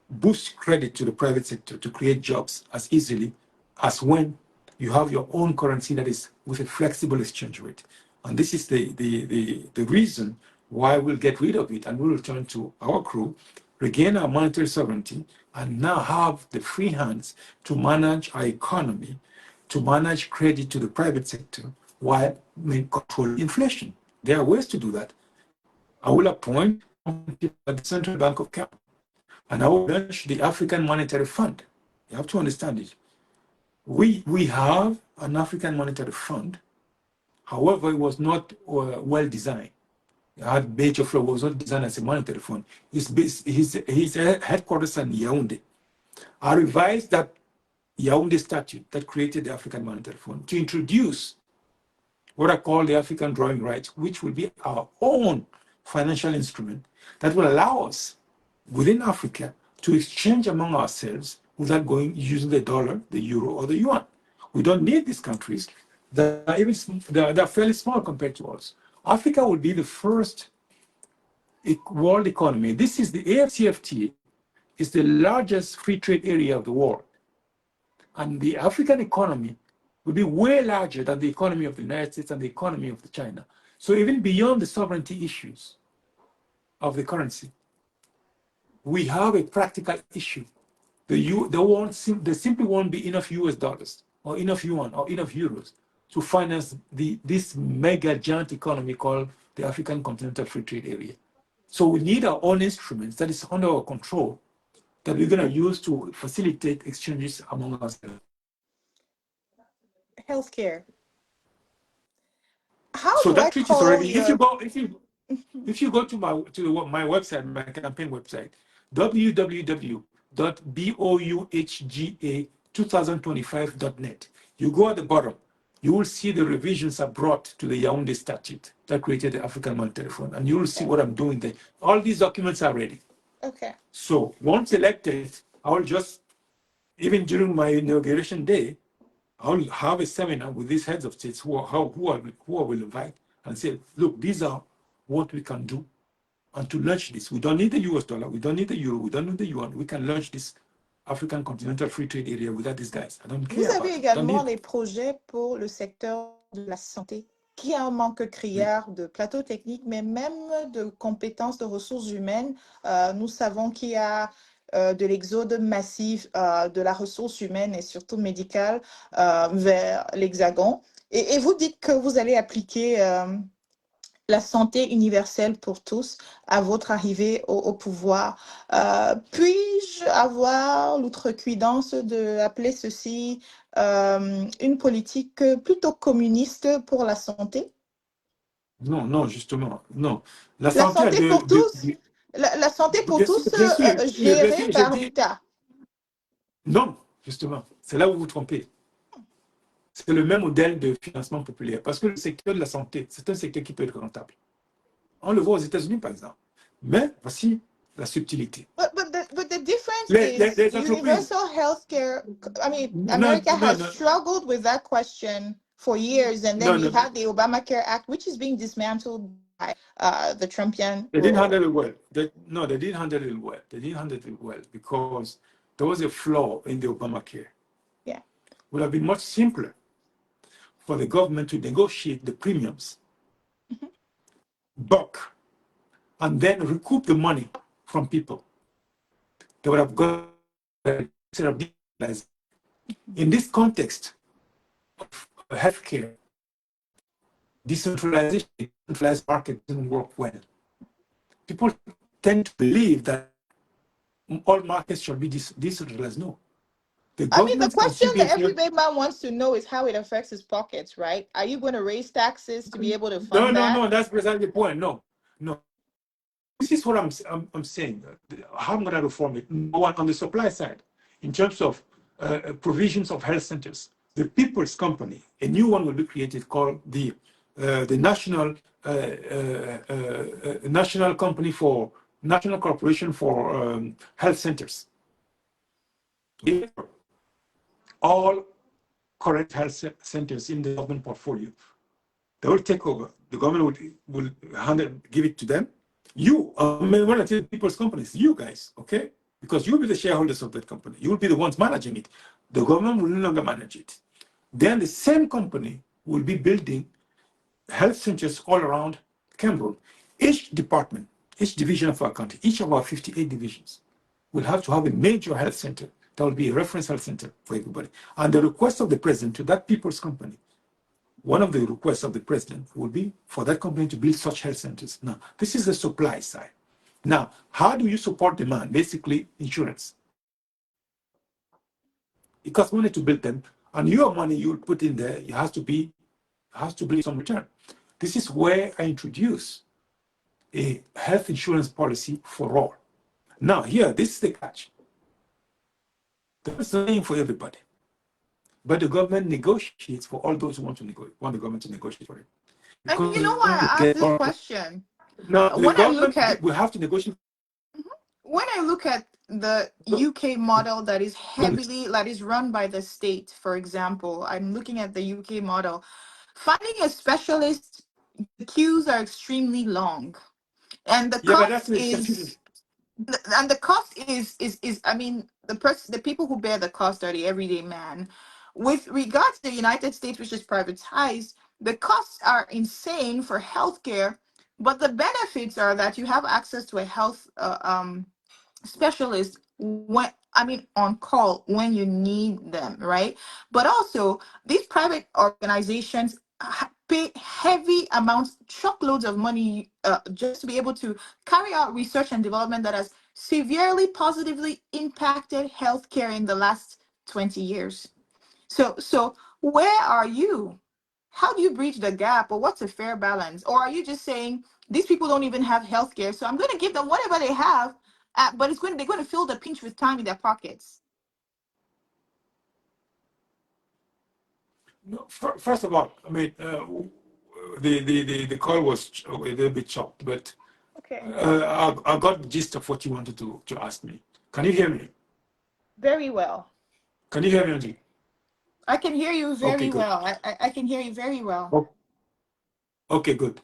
boost credit to the private sector to create jobs as easily as when you have your own currency that is with a flexible exchange rate. And this is the reason why we'll get rid of it and we'll return to our crew, regain our monetary sovereignty, and now have the free hands to manage our economy, to manage credit to the private sector while controlling inflation. There are ways to do that. I will appoint people at the Central Bank of Cameroon, and I will launch the African Monetary Fund. You have to understand it. We have an African Monetary Fund. However, it was not well designed. HAGBE was not designed as a monetary fund. His headquarters in Yaoundé. I revised that Yaoundé statute that created the African Monetary Fund to introduce what I call the African drawing rights, which will be our own financial instrument that will allow us within Africa to exchange among ourselves without using the dollar, the euro, or the yuan. We don't need these countries. They're fairly small compared to us. Africa will be the first world economy. This is the AFCFTA is the largest free trade area of the world. And the African economy will be way larger than the economy of the United States and the economy of China. So even beyond the sovereignty issues of the currency, we have a practical issue. There simply won't be enough US dollars or enough yuan or enough euros to finance this mega giant economy called the African Continental Free Trade Area. So we need our own instruments that is under our control that we're going to use to facilitate exchanges among ourselves. Healthcare. How so do that I treaty is call already. your... If you go to my website, my campaign website, www.boughga2025.net, you go at the bottom, you will see the revisions are brought to the Yaoundé statute that created the African Monetary Fund, and you will see what I'm doing there. All these documents are ready. Okay. So once elected, I will just, even during my inauguration day, I'll have a seminar with these heads of states who I will invite and say, look, these are what we can do. And to launch this, we don't need the US dollar, we don't need the euro, we don't need the yuan. We can launch this African Continental Free Trade Area without these guys. I don't care. Vous avez également les projets pour le secteur de la santé, qui a un manque criard de plateaux techniques, mais même de compétences de ressources humaines. Nous savons qu'il y a de l'exode massif de la ressource humaine et surtout médicale vers l'Hexagone. Et vous dites que vous allez appliquer la santé universelle pour tous à votre arrivée au pouvoir. Puis-je avoir l'outrecuidance d'appeler ceci une politique plutôt communiste pour la santé? Non, non, justement, non. La santé pour tous, la santé pour tous gérée par l'État. Non, justement, c'est là où vous vous trompez. C'est le même modèle de financement populaire. Parce que le secteur de la santé, c'est un secteur qui peut être rentable. On le voit aux États-Unis, par exemple. Mais voici la subtilité. But the difference is universal healthcare. I mean, America has struggled with that question for years. And then you have the Obamacare Act, which is being dismantled by the Trumpian. They didn't handle it well. They didn't handle it well. They didn't handle it well because there was a flaw in the Obamacare. Yeah. It would have been much simpler for the government to negotiate the premiums, bulk, and then recoup the money from people. They would have got instead of decentralized. In this context of healthcare, decentralization, decentralized market didn't work well. People tend to believe that all markets should be decentralized. No. The question that every man wants to know is how it affects his pockets, right? Are you going to raise taxes to be able to fund that? No, that's precisely the point. No. This is what I'm saying. How I'm going to reform it. One, on the supply side, in terms of provisions of health centers, the People's Company, a new one will be created called the National Corporation for Health Centers. All current health centers in the government portfolio, they will take over. The government will give it to them. You, when I tell People's Companies, you guys, okay? Because you'll be the shareholders of that company. You'll be the ones managing it. The government will no longer manage it. Then the same company will be building health centers all around Cameroon. Each department, each division of our country, each of our 58 divisions, will have to have a major health center that will be a reference health center for everybody. And the request of the president to that people's company, one of the requests of the president will be for that company to build such health centers. Now, this is the supply side. Now, how do you support demand? Basically, insurance. It costs money to build them, and your money you'll put in there, it has to bring some return. This is where I introduce a health insurance policy for all. Now, here, this is the catch. There's nothing for everybody. But the government negotiates for all those who want the government to negotiate for it. And Because you know why I asked this question? now, the When I look government at will have to negotiate. when I look at the UK model that is run by the state, for example, I'm looking at the UK model. Finding a specialist, the queues are extremely long, and the Yeah, but that's cost the is I mean, the people who bear the cost are the everyday man. With regards to the United States, which is privatized, the costs are insane for healthcare, but the benefits are that you have access to a health specialist on call when you need them, right? But also these private organizations pay heavy amounts, truckloads of money, just to be able to carry out research and development that has severely positively impacted healthcare in the last 20 years. So where are you? How do you bridge the gap, or what's a fair balance? Or are you just saying these people don't even have healthcare, so I'm going to give them whatever they have, but they're going to fill the pinch with time in their pockets? No, first of all, I mean, the call was a little bit chopped, but Okay. I got the gist of what you wanted to ask me. Can you hear me? Very well. Can you hear me, Angie? I can hear you very Okay, good. well. I can hear you very well. Oh, okay, good.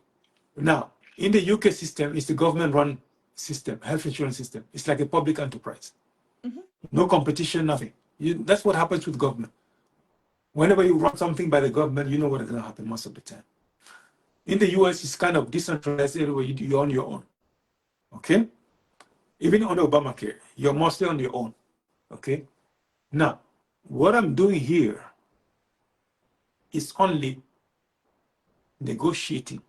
Now, in the UK system, it's the government-run system, health insurance system. It's like a public enterprise. Mhm. No competition, nothing. That's what happens with government. Whenever you run something by the government, you know what is going to happen most of the time. In the US, it's kind of decentralized everywhere. You're on your own. Okay? Even on Obamacare, you're mostly on your own. Okay? Now, what I'm doing here is only negotiating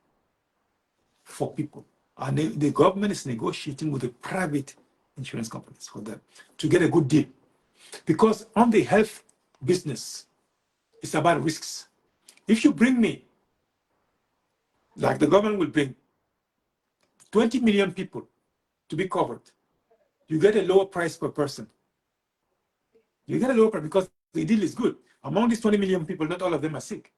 for people. And the government is negotiating with the private insurance companies for them to get a good deal. Because on the health business, it's about risks. If you bring me, like the government will bring 20 million people to be covered, you get a lower price per person. You get a lower price because the deal is good. Among these 20 million people, not all of them are sick.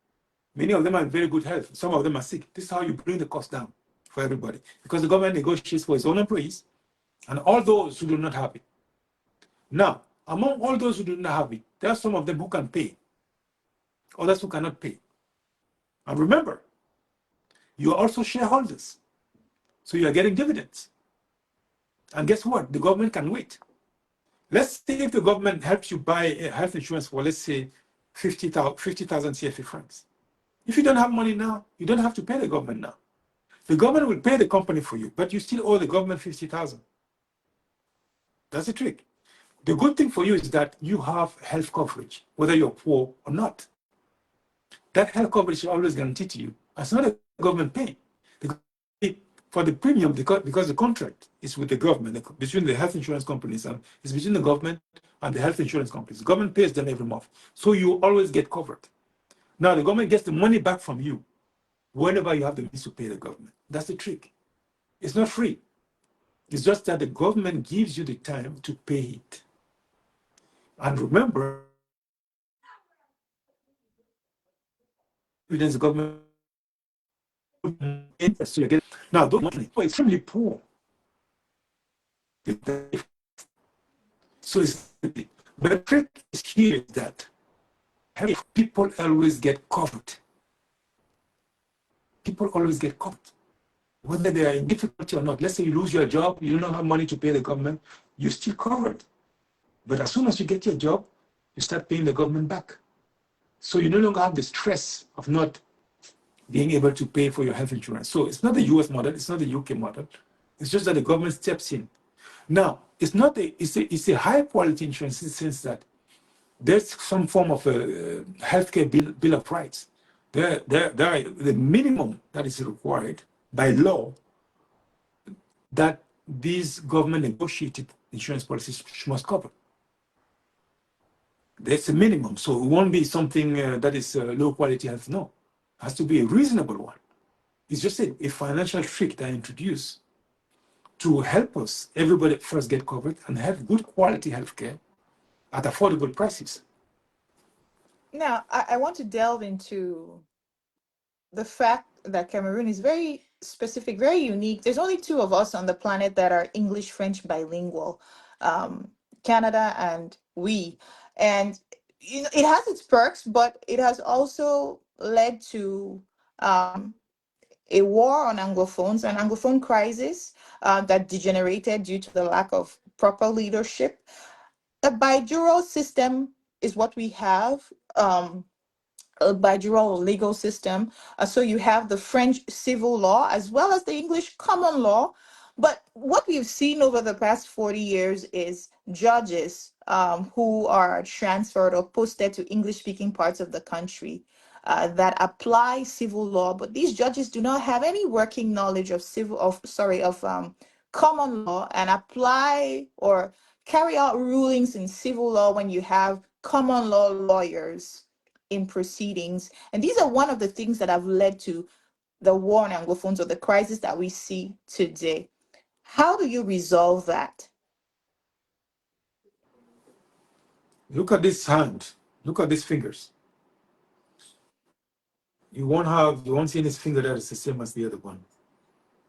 Many of them are in very good health. Some of them are sick. This is how you bring the cost down for everybody. Because the government negotiates for its own employees and all those who do not have it. Now, among all those who do not have it, there are some of them who can pay, others who cannot pay. And remember, you are also shareholders. So you are getting dividends. And guess what? The government can wait. Let's say if the government helps you buy health insurance for, let's say, 50,000 CFA francs. If you don't have money now, you don't have to pay the government now. The government will pay the company for you, but you still owe the government 50,000. That's the trick. The good thing for you is that you have health coverage, whether you're poor or not. That health coverage is always guaranteed to you. It's not the government paying. The government for the premium because the contract is with the government, between the health insurance companies, and it's between the government and the health insurance companies. The government pays them every month. So you always get covered. Now the government gets the money back from you whenever you have the means to pay the government. That's the trick. It's not free. It's just that the government gives you the time to pay it. And remember, the government interest you get. Now, those money are extremely poor. So but the trick is here is that people always get covered. People always get covered. Whether they are in difficulty or not. Let's say you lose your job, you don't have money to pay the government, you're still covered. But as soon as you get your job, you start paying the government back. So you no longer have the stress of not being able to pay for your health insurance. So it's not the US model, it's not the UK model. It's just that the government steps in. Now, it's not it's a high quality insurance in the sense that there's some form of a healthcare bill of rights. The minimum that is required by law that these government negotiated insurance policies must cover. That's a minimum. So it won't be something that is low quality health. No, it has to be a reasonable one. It's just a financial trick that I introduced to help us, everybody first get covered and have good quality healthcare at affordable prices. Now, I want to delve into the fact that Cameroon is very specific, very unique. There's only two of us on the planet that are English-French bilingual, Canada and we. And you know, it has its perks, but it has also led to a war on Anglophones, an Anglophone crisis that degenerated due to the lack of proper leadership. A bijural system is what we have. A bijural legal system. So you have the French civil law as well as the English common law. But what we've seen over the past 40 years is judges who are transferred or posted to English-speaking parts of the country that apply civil law, but these judges do not have any working knowledge of common law and apply or carry out rulings in civil law when you have common law lawyers in proceedings. And these are one of the things that have led to the war on Anglophones or the crisis that we see today. How do you resolve that? Look at this hand. Look at these fingers. You won't see any finger that is the same as the other one.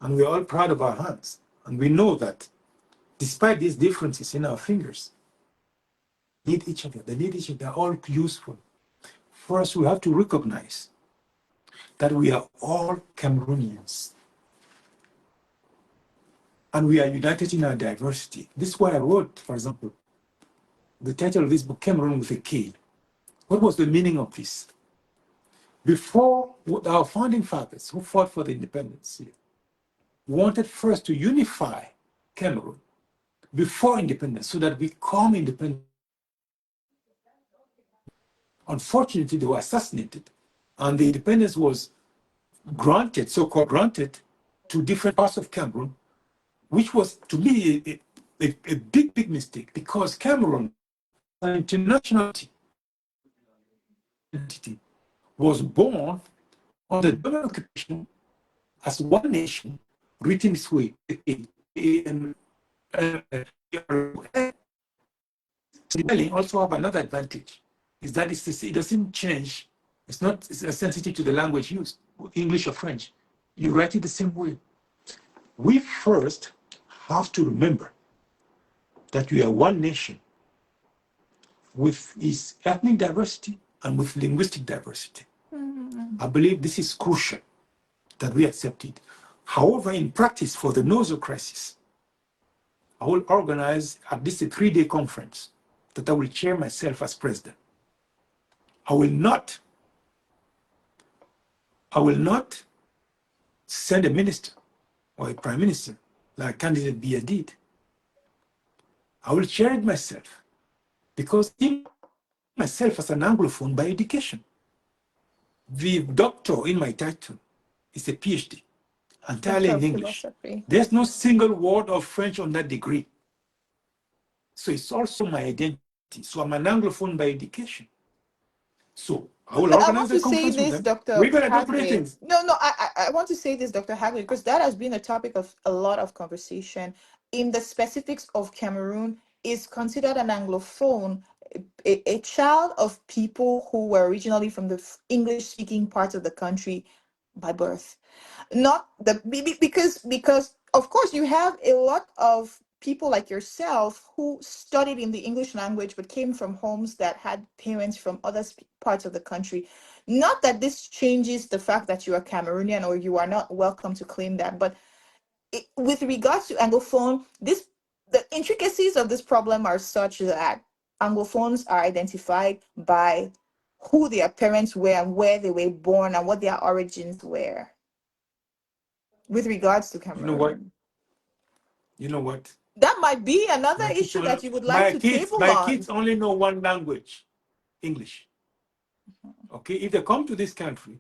And we're all proud of our hands. And we know that despite these differences in our fingers, they need each other. They need each other. They're all useful. First, we have to recognize that we are all Cameroonians. And we are united in our diversity. This is why I wrote, for example, the title of this book, Cameroon with a K. What was the meaning of this? Before, our founding fathers who fought for the independence here wanted first to unify Cameroon before independence so that we become independent. Unfortunately, they were assassinated, and the independence was granted, so-called granted, to different parts of Cameroon, which was, to me, a big mistake, because Cameroon, an international entity, was born under German occupation as one nation, written this way. Spelling also have another advantage, is that it doesn't change. It's not sensitive to the language used, English or French. You write it the same way. We first have to remember that we are one nation with its ethnic diversity and with linguistic diversity. I believe this is crucial that we accept it. However, in practice, for the Nouveau crisis, I will organize at least a 3-day conference that I will chair myself as president. I will not send a minister or a prime minister like Candidate Biya did. I will chair it myself because I myself as an Anglophone by education. The doctor in my title is a PhD, entirely in English. There's no single word of French on that degree. So it's also my identity. So I'm an Anglophone by education. So I will organize a conference with them. We're going to do 3 things. I want to say this, Dr. HAGBE, because that has been a topic of a lot of conversation. In the specifics of Cameroon, is considered an Anglophone a child of people who were originally from the English-speaking parts of the country by birth. Not the because of course you have a lot of people like yourself who studied in the English language but came from homes that had parents from other parts of the country. Not that this changes the fact that you are Cameroonian or you are not welcome to claim that, but with regards to Anglophone, the intricacies of this problem are such that Anglophones are identified by who their parents were and where they were born and what their origins were with regards to Cameroon. You know what? You know what? That might be another issue that you would like to table on. My kids only know one language, English. Okay, if they come to this country,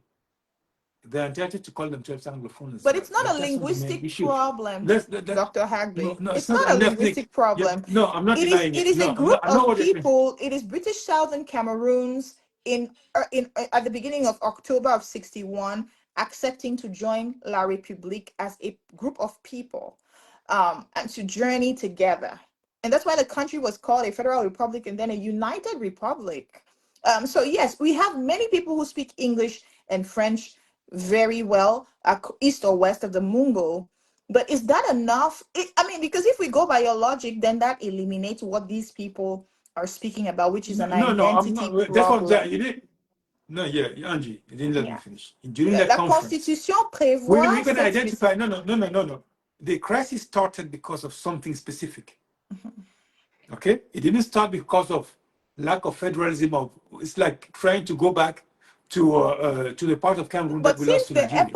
they're entitled to call themselves Anglophones. But it's not a linguistic problem, Dr. HAGBE. No, it's not a linguistic problem. No, I'm not denying it is no, a group of people. It is British Southern Cameroons at the beginning of October of 61 accepting to join La République as a group of people and to journey together. And that's why the country was called a federal republic and then a united republic. So yes, we have many people who speak English and French very well, east or west of the Mungo. But is that enough? I mean, because if we go by your logic, then that eliminates what these people are speaking about, which is an identity problem. That's what you did. No, yeah, Angie, you didn't let me finish. During that conference, Constitution prévoit. We're going to identify. No. The crisis started because of something specific. Okay, it didn't start because of lack of federalism. It's like trying to go back to the part of Cameroon that we lost to Nigeria.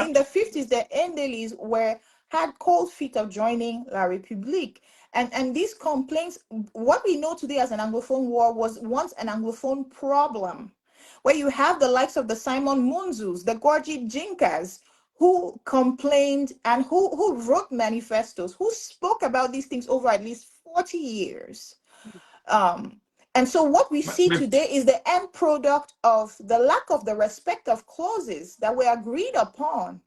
In the 50s, the Endelis had cold feet of joining La République. And these complaints, what we know today as an Anglophone war was once an Anglophone problem, where you have the likes of the Simon Munzus, the Gorgi Jinkas, who complained and who wrote manifestos, who spoke about these things over at least 40 years. And so what we see today is the end product of the lack of the respect of clauses that were agreed upon.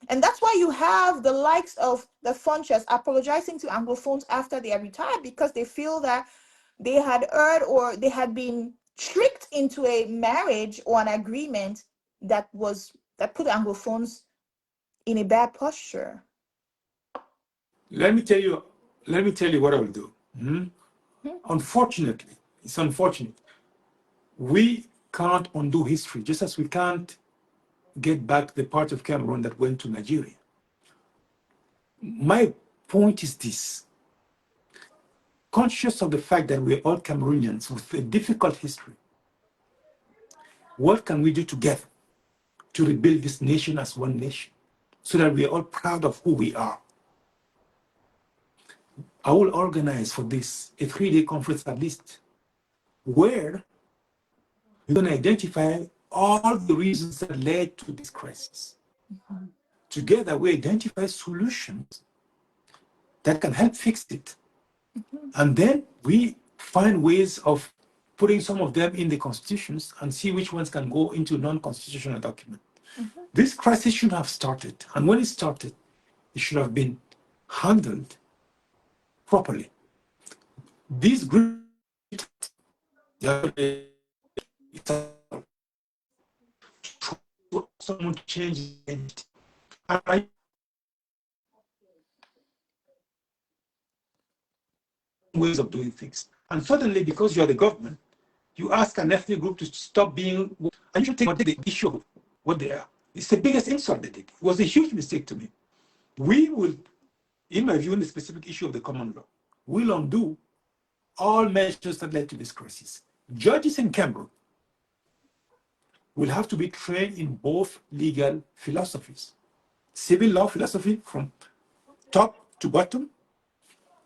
And that's why you have the likes of the Funchers apologizing to Anglophones after they are retired, because they feel that they had erred or they had been tricked into a marriage or an agreement that put Anglophones in a bad posture. Let me tell you what I will do. Unfortunately, it's unfortunate. We can't undo history, just as we can't get back the part of Cameroon that went to Nigeria. My point is this. Conscious of the fact that we're all Cameroonians with a difficult history, what can we do together to rebuild this nation as one nation so that we're all proud of who we are? I will organize for this a 3-day conference at least, where we're going to identify all the reasons that led to this crisis. Together, we identify solutions that can help fix it. And then we find ways of putting some of them in the constitutions and see which ones can go into non-constitutional document. This crisis should have started. And when it started, it should have been handled properly. These groups, someone change it. Ways of doing things. And suddenly, because you're the government, you ask an ethnic group to stop being, and you take the issue of what they are. It's the biggest insult they did. It was a huge mistake to me. We will, in my view, in the specific issue of the common law, will undo all measures that led to this crisis. Judges in Cameroon will have to be trained in both legal philosophies. Civil law philosophy from top to bottom,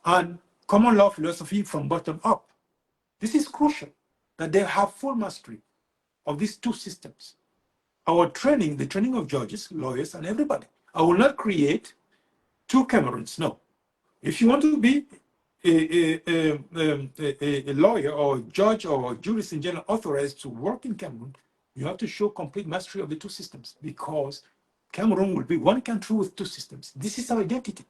and common law philosophy from bottom up. This is crucial, that they have full mastery of these two systems. Our training, the training of judges, lawyers, and everybody. I will not create two Cameroons, no. If you want to be a lawyer or a judge or a jurist in general authorized to work in Cameroon, you have to show complete mastery of the two systems, because Cameroon will be one country with two systems. This is our identity.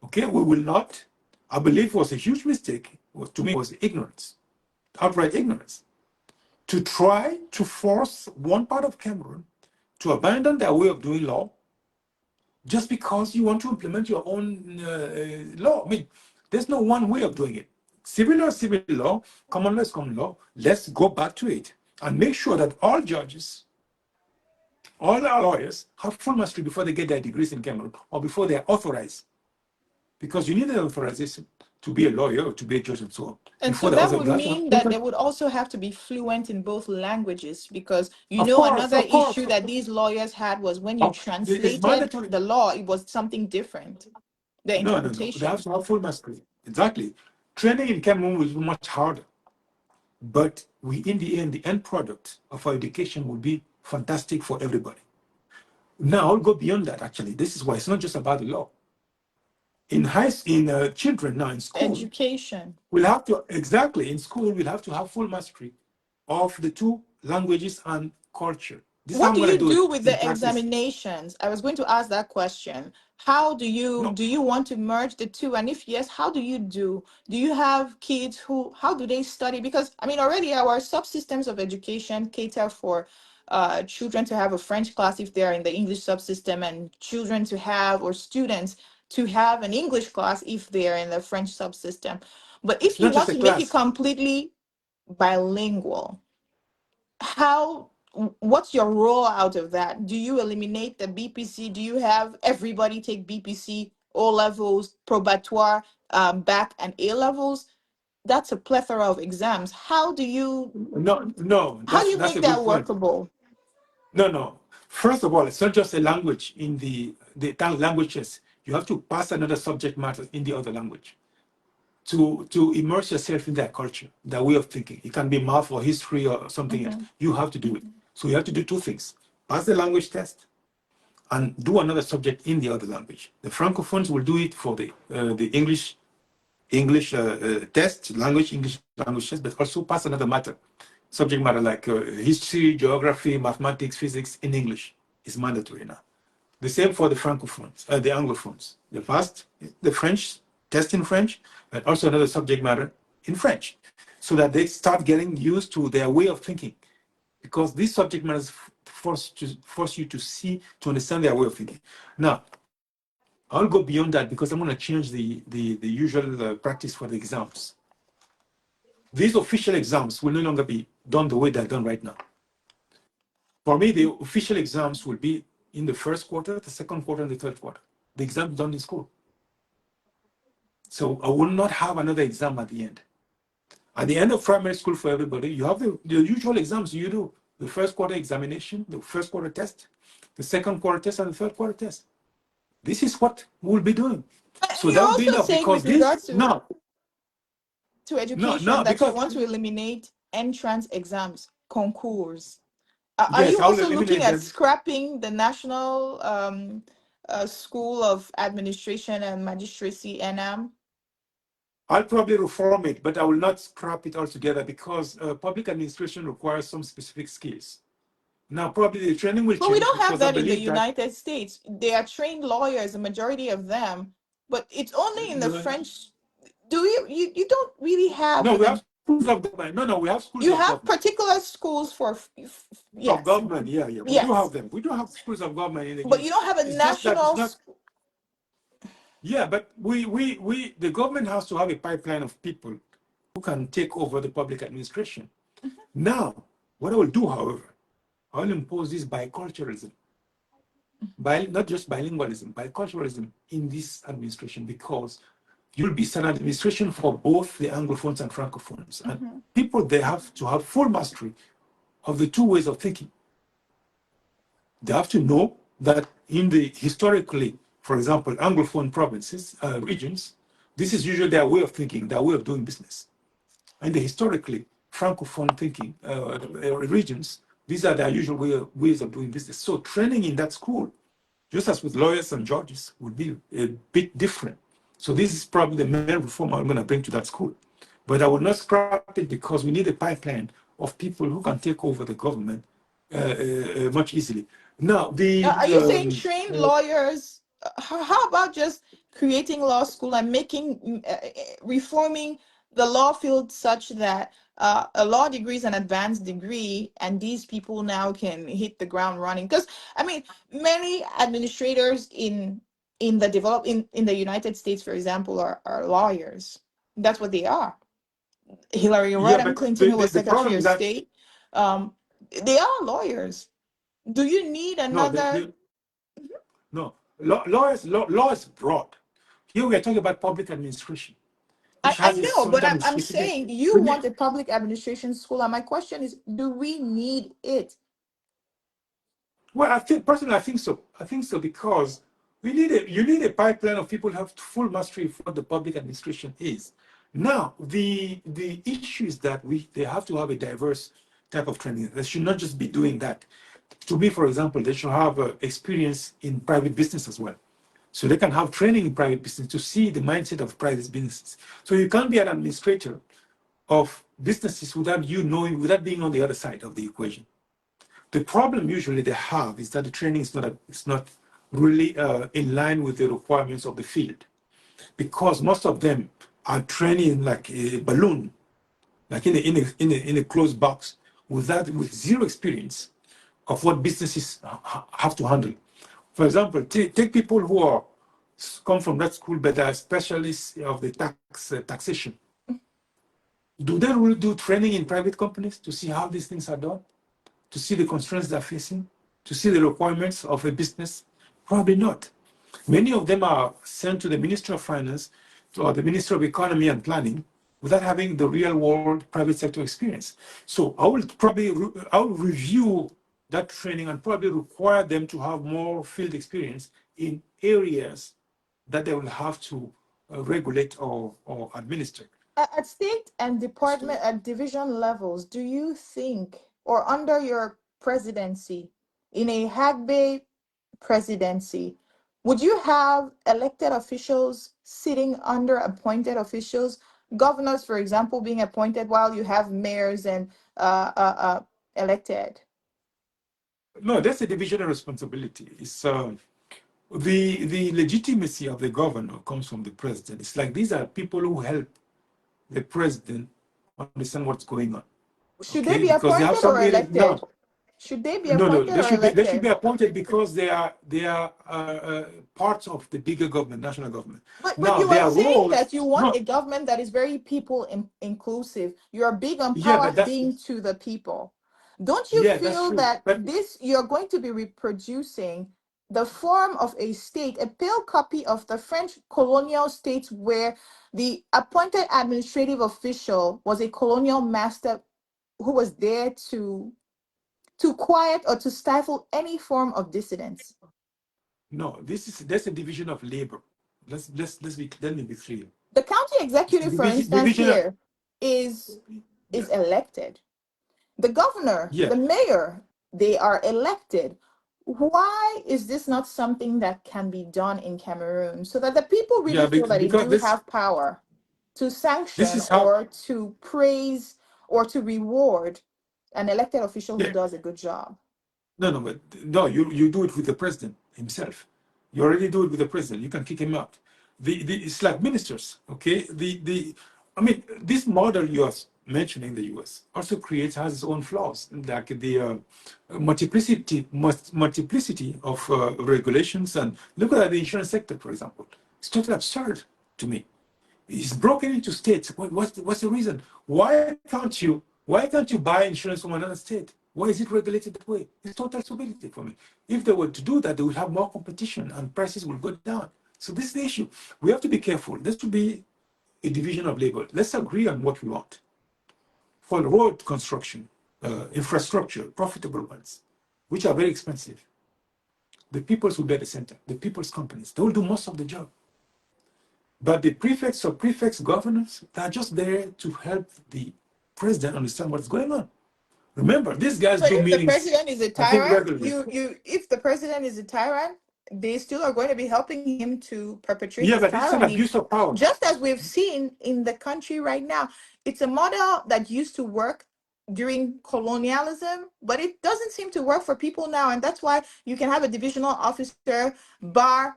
Okay, we will not, I believe it was a huge mistake, to me it was ignorance, outright ignorance, to try to force one part of Cameroon to abandon their way of doing law just because you want to implement your own law. I mean, there's no one way of doing it. Civil law, common law is common law. Let's go back to it and make sure that all judges, all our lawyers have full mastery before they get their degrees in Cameroon or before they're authorized. Because you need an authorization to be a lawyer or to be a judge and so on. And so that would mean that they would also have to be fluent in both languages, because another issue that these lawyers had was when you translated the law, it was something different. the No, no, no. They have interpretation. to have full mastery. Exactly. Training in Cameroon will be much harder. But we, in the end product of our education will be fantastic for everybody. Now I'll go beyond that. Actually, this is why it's not just about the law. In children now in school, Education. we'll have to in school we'll have to have full mastery of the two languages and culture. This is how What I'm do going to you do do it with in the practice. examinations? I was going to ask that question. How do No, you want to merge the two? And if yes, how do you do you have kids how do they study? Because I mean, already our subsystems of education cater for children to have a French class if they're in the English subsystem, and children to have, or students to have, an English class if they're in the French subsystem. But it's if you not just want a to make it class. completely bilingual, how what's your role out of that? Do you eliminate the BPC? Do you have everybody take BPC, O levels, probatoire, back, and A levels? That's a plethora of exams. No, no, How do you that's make a that good point. workable? No, no. First of all, it's not just a language in the languages. You have to pass another subject matter in the other language to immerse yourself in their culture, their way of thinking. It can be math or history or something else. Hmm. You have to do it. So you have to do two things: pass the language test and do another subject in the other language. The francophones will do it for the English test, English language test, but also pass another subject matter like history, geography, mathematics, physics in English is mandatory now. The same for the francophones, the anglophones. They passed the French test in French, and also another subject matter in French, so that they start getting used to their way of thinking, because these subject matters force you to understand their way of thinking. Now, I'll go beyond that because I'm going to change the usual practice for the exams. These official exams will no longer be done the way they're done right now. For me, the official exams will be in the first quarter, the second quarter, and the third quarter. The exam done in school. So I will not have another exam at the end. At the end of primary school for everybody, you have the usual exams you do. The first quarter examination, the first quarter test, the second quarter test, and the third quarter test. This is what we'll be doing. And So you're that will be also enough saying, because with regards to no, education, that you because want to eliminate entrance exams, concours. Are yes, you I will also looking eliminate at them. scrapping the National School of Administration and Magistracy, NM? I'll probably reform it, but I will not scrap it altogether because public administration requires some specific skills. Now, probably the training will But we change don't have because I that in the believe that United States. They are trained lawyers, the majority of them, but it's only in the French. Do you don't really have no, we the have schools of government. No, no, we have schools you of have government. particular schools for Of yes, government, yeah, yeah. We do yes, have them. We do have schools of government but you don't have a it's just that it's national not. Yeah, but the government has to have a pipeline of people who can take over the public administration. Now, what I will do, however, I will impose this biculturalism, not just bilingualism, biculturalism in this administration, because you'll be an administration for both the Anglophones and Francophones. And Mhm. people, they have to have full mastery of the two ways of thinking. They have to know that in the historically, for example, Anglophone provinces, regions, this is usually their way of thinking, their way of doing business. And the historically Francophone thinking regions, these are their usual ways of doing business. So training in that school, just as with lawyers and judges, would be a bit different. So this is probably the main reform I'm going to bring to that school. But I will not scrap it because we need a pipeline of people who can take over the government much easily. Now, Are you saying trained lawyers? How about just creating law school and reforming the law field such that a law degree is an advanced degree, and these people now can hit the ground running? Because I mean, many administrators in the United States, for example, are lawyers. That's what they are. Hillary yeah, Rodham but Clinton, who was the Secretary problem of is that State, um, they are lawyers. Do you need no, another? no, law is broad. Here we are talking about public administration, which I has know, but sometimes I'm specific. saying you want a public administration school, and my question is, do we need it? Well, I think personally, I think so. I think so because you need a pipeline of people who have full mastery of what the public administration is. Now, the issue is that they have to have a diverse type of training. They should not just be doing that. To me, for example, they should have experience in private business as well. So they can have training in private business to see the mindset of private businesses. So you can't be an administrator of businesses without you knowing, without being on the other side of the equation. The problem usually they have is that the training is not really in line with the requirements of the field, because most of them are training like a balloon, like in a closed box, with zero experience of what businesses have to handle. For example, take people who come from that school but are specialists of the taxation. Do they really do training in private companies to see how these things are done, to see the constraints they're facing, to see the requirements of a business? Probably not. Many of them are sent to the Ministry of Finance or the Ministry of Economy and Planning without having the real world private sector experience. So I will review that training and probably require them to have more field experience in areas that they will have to regulate or administer. At state and department and division levels, do you think, or under your presidency, in a HAGBE presidency, would you have elected officials sitting under appointed officials? Governors, for example, being appointed while you have mayors and elected? No, that's a divisional responsibility. It's the legitimacy of the governor comes from the president. It's like these are people who help the president understand what's going on. Should Okay? they be Because they have appointed or some elected? no, Should they be no, appointed or they should be elected? appointed because they are parts of the bigger government, national government. But Now you were their saying roles, that you want no, a government that is very people inclusive. You're big on yeah, power but that's being to the people. Don't you yeah, that's feel true. that But you're going to be reproducing the form of a state, a pale copy of the French colonial states where the appointed administrative official was a colonial master who was there to quiet or to stifle any form of dissidence? no, that's a division of labor. Let me be clear. The county executive, for instance, Division of, here is yeah, elected. The governor, yeah, the mayor, they are elected. Why is this not something that can be done in Cameroon so that the people really yeah, feel that they because do have power to this sanction is how. or to praise or to reward an elected official who Yeah, does a good job? no, but no, you do it with the president himself. You already do it with the president. You can kick him out. It's like ministers, okay? I mean, this model you are mentioning in the U.S. also has its own flaws, like the multiplicity of regulations. And look at the insurance sector, for example. It's totally absurd to me. It's broken into states. What's the reason? Why can't you buy insurance from another state? Why is it regulated that way? It's total stupidity for me. If they were to do that, they would have more competition and prices will go down. So this is the issue. We have to be careful. This should be a division of labor. Let's agree on what we want. For road construction, infrastructure, profitable ones, which are very expensive, the peoples will be at the center. The people's companies, they will do most of the job. But the prefects or prefects governors, they're just there to help the president understand what's going on. Remember, these guys So do if the meetings, president is a I think, tyrant, regularly. if the president is a tyrant, they still are going to be helping him to perpetrate Yeah, his but it's an tyranny. abuse of power. Just as we've seen in the country right now. It's a model that used to work during colonialism, but it doesn't seem to work for people now. And that's why you can have a divisional officer bar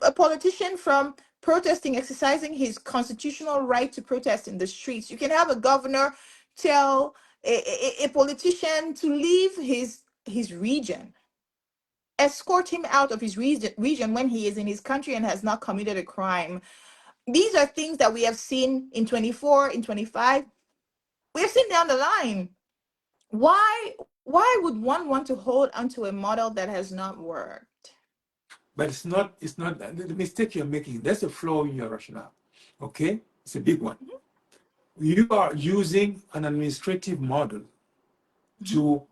a politician from protesting, exercising his constitutional right to protest in the streets. You can have a governor tell a politician to leave his region, escort him out of his region when he is in his country and has not committed a crime. These are things that we have seen in 24, in 25. We have seen down the line. Why would one want to hold onto a model that has not worked? But it's not the mistake you're making. There's a flaw in your rationale. Okay? It's a big one. You are using an administrative model Mhm. to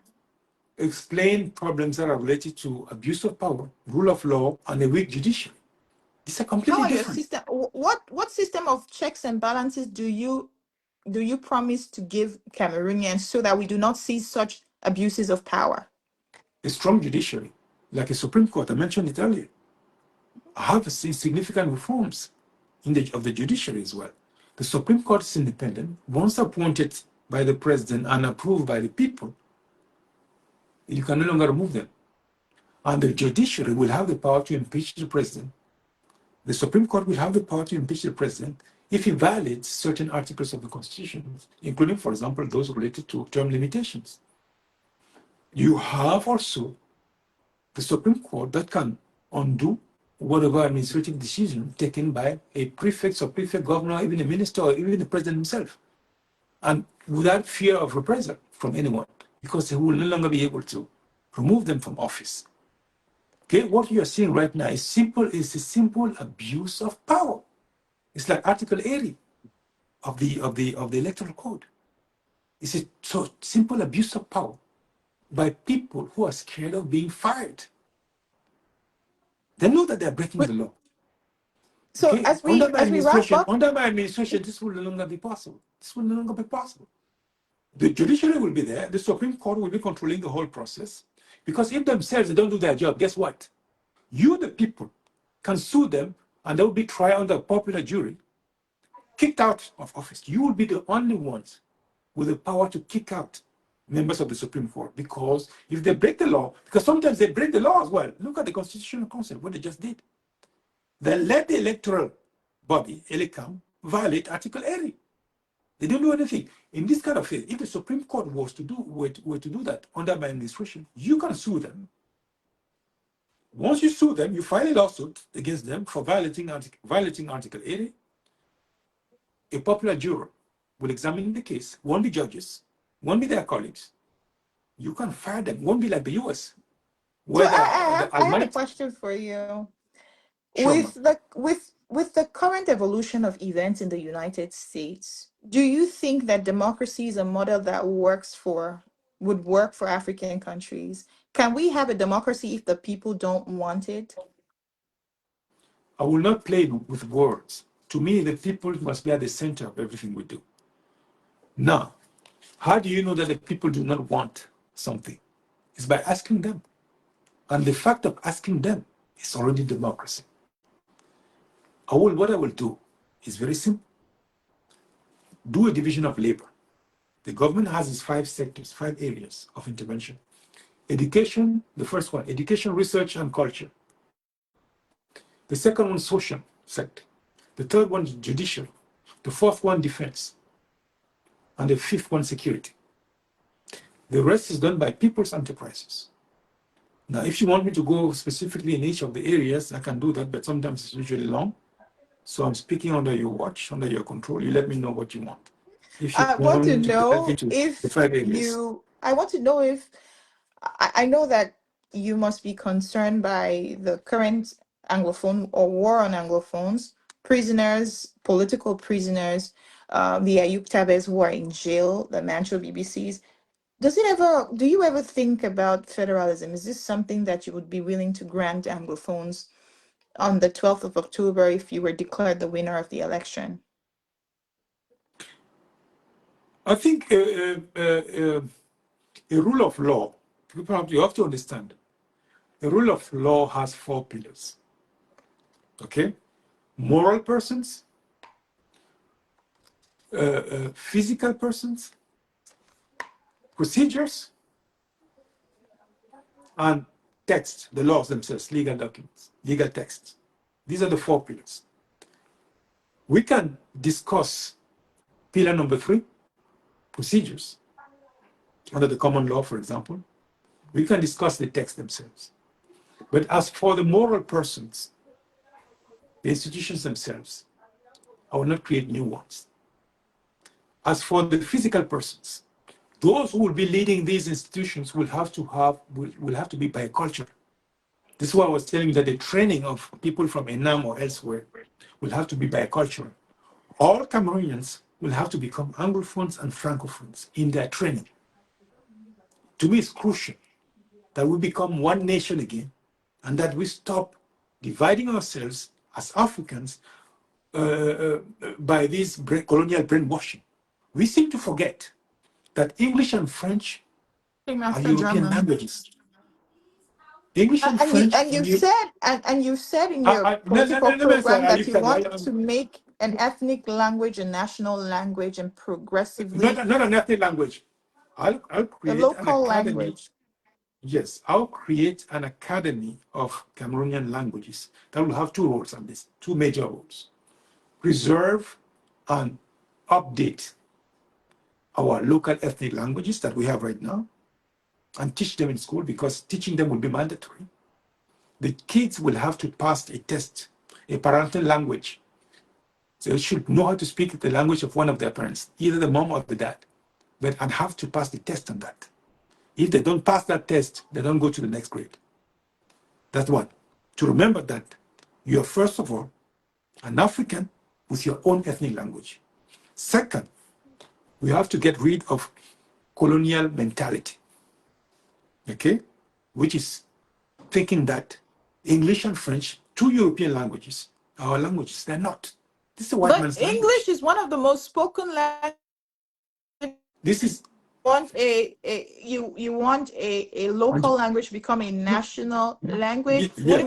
explain problems that are related to abuse of power, rule of law, and a weak judiciary. These are How completely are your different. system? What system of checks and balances do you promise to give Cameroonians so that we do not see such abuses of power? A strong judiciary, like a Supreme Court, I mentioned it earlier, have seen significant reforms of the judiciary as well. The Supreme Court is independent. Once appointed by the president and approved by the people, you can no longer remove them. And the judiciary will have the power to impeach the president. The Supreme Court will have the power to impeach the president if he violates certain articles of the Constitution, including, for example, those related to term limitations. You have also the Supreme Court that can undo whatever administrative decision taken by a prefect or prefect governor, even a minister, or even the president himself, and without fear of reprisal from anyone, because he will no longer be able to remove them from office. Okay, what you are seeing right now is a simple abuse of power. It's like Article 80 of the Electoral Code. It's a so simple abuse of power by people who are scared of being fired. They know that they're breaking the law. So Okay, as we wrap up, under my administration, this will no longer be possible. This will no longer be possible. The judiciary will be there. The Supreme Court will be controlling the whole process. Because if themselves they don't do their job, guess what? You, the people, can sue them, and they will be tried under a popular jury, kicked out of office. You will be the only ones with the power to kick out members of the Supreme Court, because if they break the law, because sometimes they break the law as well. Look at the Constitutional Council, what they just did. They let the electoral body, ELECAM, violate Article 80. They don't do anything. In this kind of thing, if the Supreme Court were to do that under my administration, you can sue them. Once you sue them, you file a lawsuit against them for violating Article 80. A popular juror will examine the case, won't be judges, won't be their colleagues. You can fire them, won't be like the US, so where I have a question for you. Sure. With the current evolution of events in the United States, do you think that democracy is a model that would work for African countries? Can we have a democracy if the people don't want it? I will not play with words. To me, the people must be at the center of everything we do. Now, how do you know that the people do not want something? It's by asking them. And the fact of asking them is already democracy. What I will do is very simple. Do a division of labor. The government has its 5 sectors, 5 areas of intervention. Education, the first one, education, research, and culture. The second one, social sector. The third one, judicial. The fourth one, defense. And the fifth one, security. The rest is done by people's enterprises. Now, if you want me to go specifically in each of the areas, I can do that, but sometimes it's usually long. So I'm speaking under your watch, under your control. You let me know what you want. If you I want want to me to delve know into the if 5 areas. I want to know if I know that you must be concerned by the current Anglophone or war on Anglophones, prisoners, political prisoners, the Ayuk Tabes who are in jail, the Mancho BBCs. Do you ever think about federalism? Is this something that you would be willing to grant Anglophones on the 12th of October if you were declared the winner of the election? I think a rule of law, you have to understand, a rule of law has 4 pillars. Okay? Moral persons, physical persons, procedures, and text, the laws themselves, legal documents, legal texts. These are the 4 pillars. We can discuss pillar number 3, procedures, under the common law, for example. We can discuss the text themselves. But as for the moral persons, the institutions themselves, I will not create new ones. As for the physical persons, those who will be leading these institutions will have to be bicultural. This is why I was telling you that the training of people from Enam or elsewhere will have to be bicultural. All Cameroonians will have to become Anglophones and Francophones in their training. To me, it's crucial. that we become one nation again, and that we stop dividing ourselves as Africans by this colonial brainwashing. We seem to forget that English and French are Master European German. languages. English and And you French. you've said in your political program that you want to make an ethnic language a national language and progressively Not an ethnic language. I'll a create an local academy. language. Yes, I'll create an academy of Cameroonian languages that will have two roles on this, two major roles. Preserve and update our local ethnic languages that we have right now and teach them in school, because teaching them will be mandatory. The kids will have to pass a test, a parental language. So they should know how to speak the language of one of their parents, either the mom or the dad, and have to pass the test on that. If they don't pass that test, they don't go to the next grade. That's one. To remember that you're, first of all, an African with your own ethnic language. Second, we have to get rid of colonial mentality, okay? Which is thinking that English and French, two European languages, our languages. They're not. This is a white man's language. English is one of the most spoken languages. This is you want a local language to become a national language. You're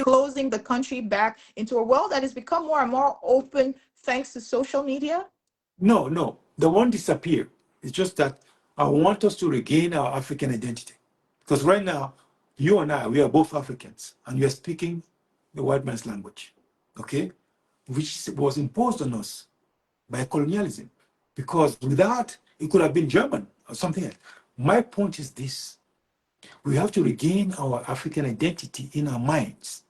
closing the country back into a world that has become more and more open thanks to social media. No, they won't disappear. It's just that I want us to regain our African identity, because right now you and I, we are both Africans, and we are speaking the white man's language, okay, which was imposed on us by colonialism, because without, it could have been German or something else. My point is this: we have to regain our African identity in our minds.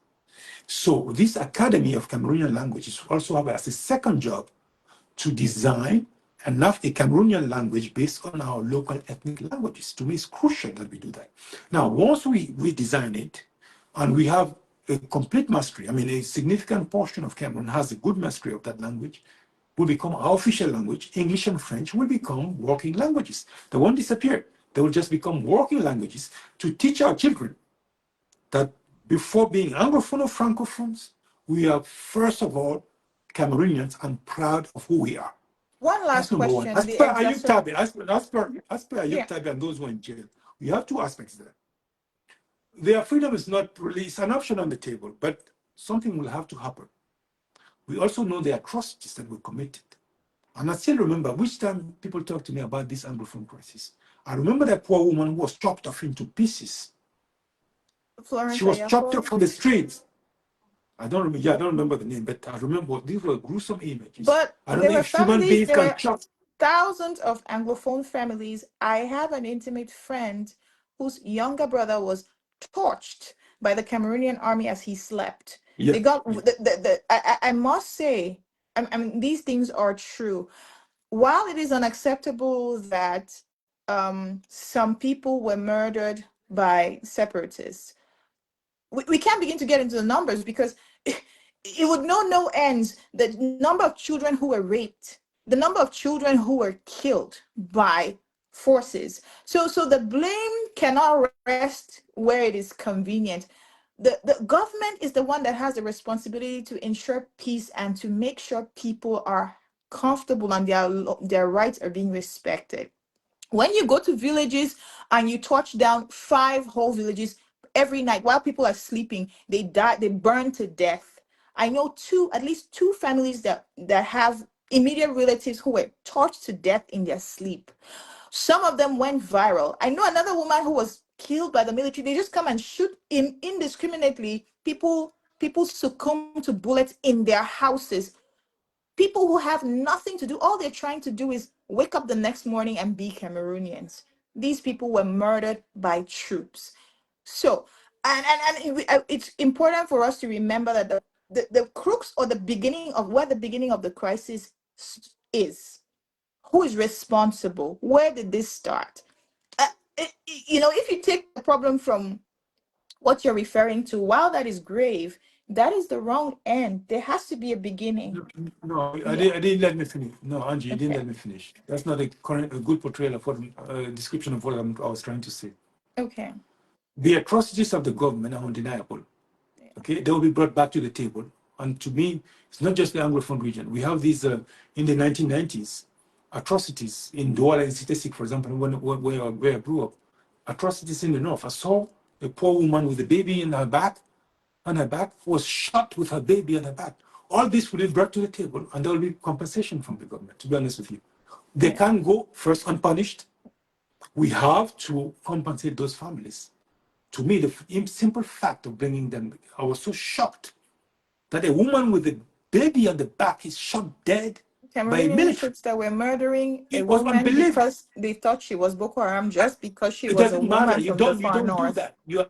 So this Academy of Cameroonian Languages also have as a second job to design a Cameroonian language based on our local ethnic languages. To me, it's crucial that we do that. Now, once we design it and we have a complete mastery, I mean, a significant portion of Cameroon has a good mastery of that language, will become our official language. English and French will become working languages. They won't disappear. They will just become working languages to teach our children that before being Anglophone or Francophones, we are first of all Cameroonians and proud of who we are. One last question. As per Ayub Tabi and those who are in jail, we have two aspects there. Their freedom is not really, it's an option on the table, but something will have to happen. We also know the atrocities that were committed. And I still remember which time people talk to me about this Anglophone crisis. I remember that poor woman who was chopped off into pieces. She was chopped off from the streets. I don't remember the name, but I remember these were gruesome images. But I don't know if human beings can chop. Thousands of Anglophone families. I have an intimate friend whose younger brother was torched by the Cameroonian army as he slept. Yeah. They got I must say, I mean, these things are true. While it is unacceptable that some people were murdered by separatists, we can't begin to get into the numbers, because it would know no ends. The number of children who were raped, the number of children who were killed by forces. So the blame cannot rest where it is convenient. The government is the one that has the responsibility to ensure peace and to make sure people are comfortable and their rights are being respected. When you go to villages and you touch down 5 whole villages every night while people are sleeping, they burn to death. I know at least two families that have immediate relatives who were tortured to death in their sleep. Some of them went viral. I know another woman who was killed by the military. They just come and shoot indiscriminately. People succumb to bullets in their houses. People who have nothing to do, all they're trying to do is wake up the next morning and be Cameroonians. These people were murdered by troops. So, and it's important for us to remember that the crux or the beginning of where the beginning of the crisis is. Who is responsible? Where did this start? If you take the problem from what you're referring to, while that is grave, that is the wrong end. There has to be a beginning. No, I didn't let me finish. No, Angie, you didn't let me finish. That's not a good portrayal of what description of what I was trying to say. Okay. The atrocities of the government are undeniable. Okay, they will be brought back to the table. And to me, it's not just the Anglophone region. We have these in the 1990s atrocities in Douala and Citesic, for example, where I grew up. Atrocities in the north. I saw a poor woman with a baby in her back, and her back was shot with her baby on her back. All this will be brought to the table, and there will be compensation from the government, to be honest with you. They can't go first unpunished. We have to compensate those families. To me, the simple fact of bringing them, I was so shocked that a woman with a baby on the back is shot dead by a Cameroonian military. troops that were murdering a It was woman unbelievable. because they thought she was Boko Haram just because she It was a doesn't matter. woman You from the don't far do north. that. You're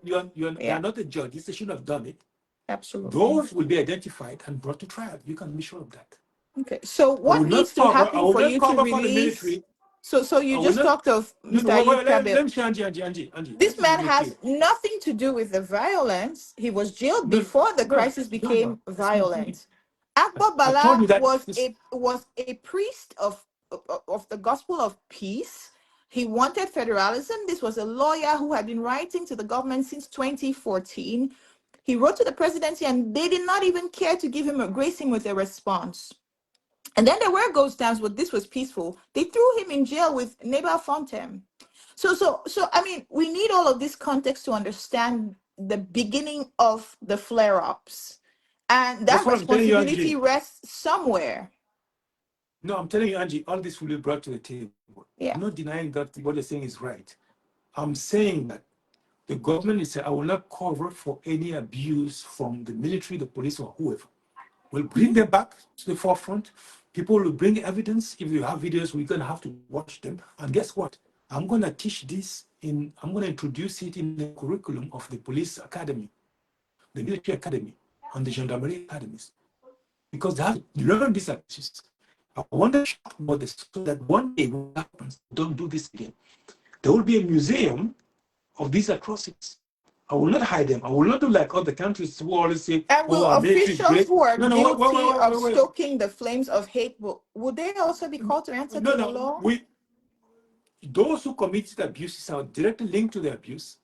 not a judge. You shouldn't have done it. Absolutely. Those will be identified and brought to trial. You can be sure of that. Okay. So what needs to happen for you to release? So you just talked of Mr. Ayub Kabir. Let me say, Angie. This man has nothing to do with the violence. He was jailed before the crisis became violent. HAGBE Bala was a priest of the gospel of peace. He wanted federalism. This was a lawyer who had been writing to the government since 2014. He wrote to the presidency, and they did not even care to grace him with a response. And then there were ghost towns, but this was peaceful. They threw him in jail with Neba Fontem. So I mean, we need all of this context to understand the beginning of the flare-ups, and that responsibility rests somewhere. No, I'm telling you, Angie, all this will be brought to the table. Yeah. I'm not denying that what you're saying is right. I'm saying that the government is saying, I will not cover for any abuse from the military, the police, or whoever. We'll bring them back to the forefront. People will bring evidence. If you have videos, we're going to have to watch them. And guess what? I'm going to teach this I'm going to introduce it in the curriculum of the police academy, the military academy, and the gendarmerie academies. Because they have to learn these abuses. I wonder about this so that one day what happens, don't do this again. There will be a museum of these atrocities. I will not hide them. I will not do like other countries who always say, and will officials who are guilty of stoking the flames of hate, would they also be called to answer to the law? Those who committed abuses are directly linked to the abuse.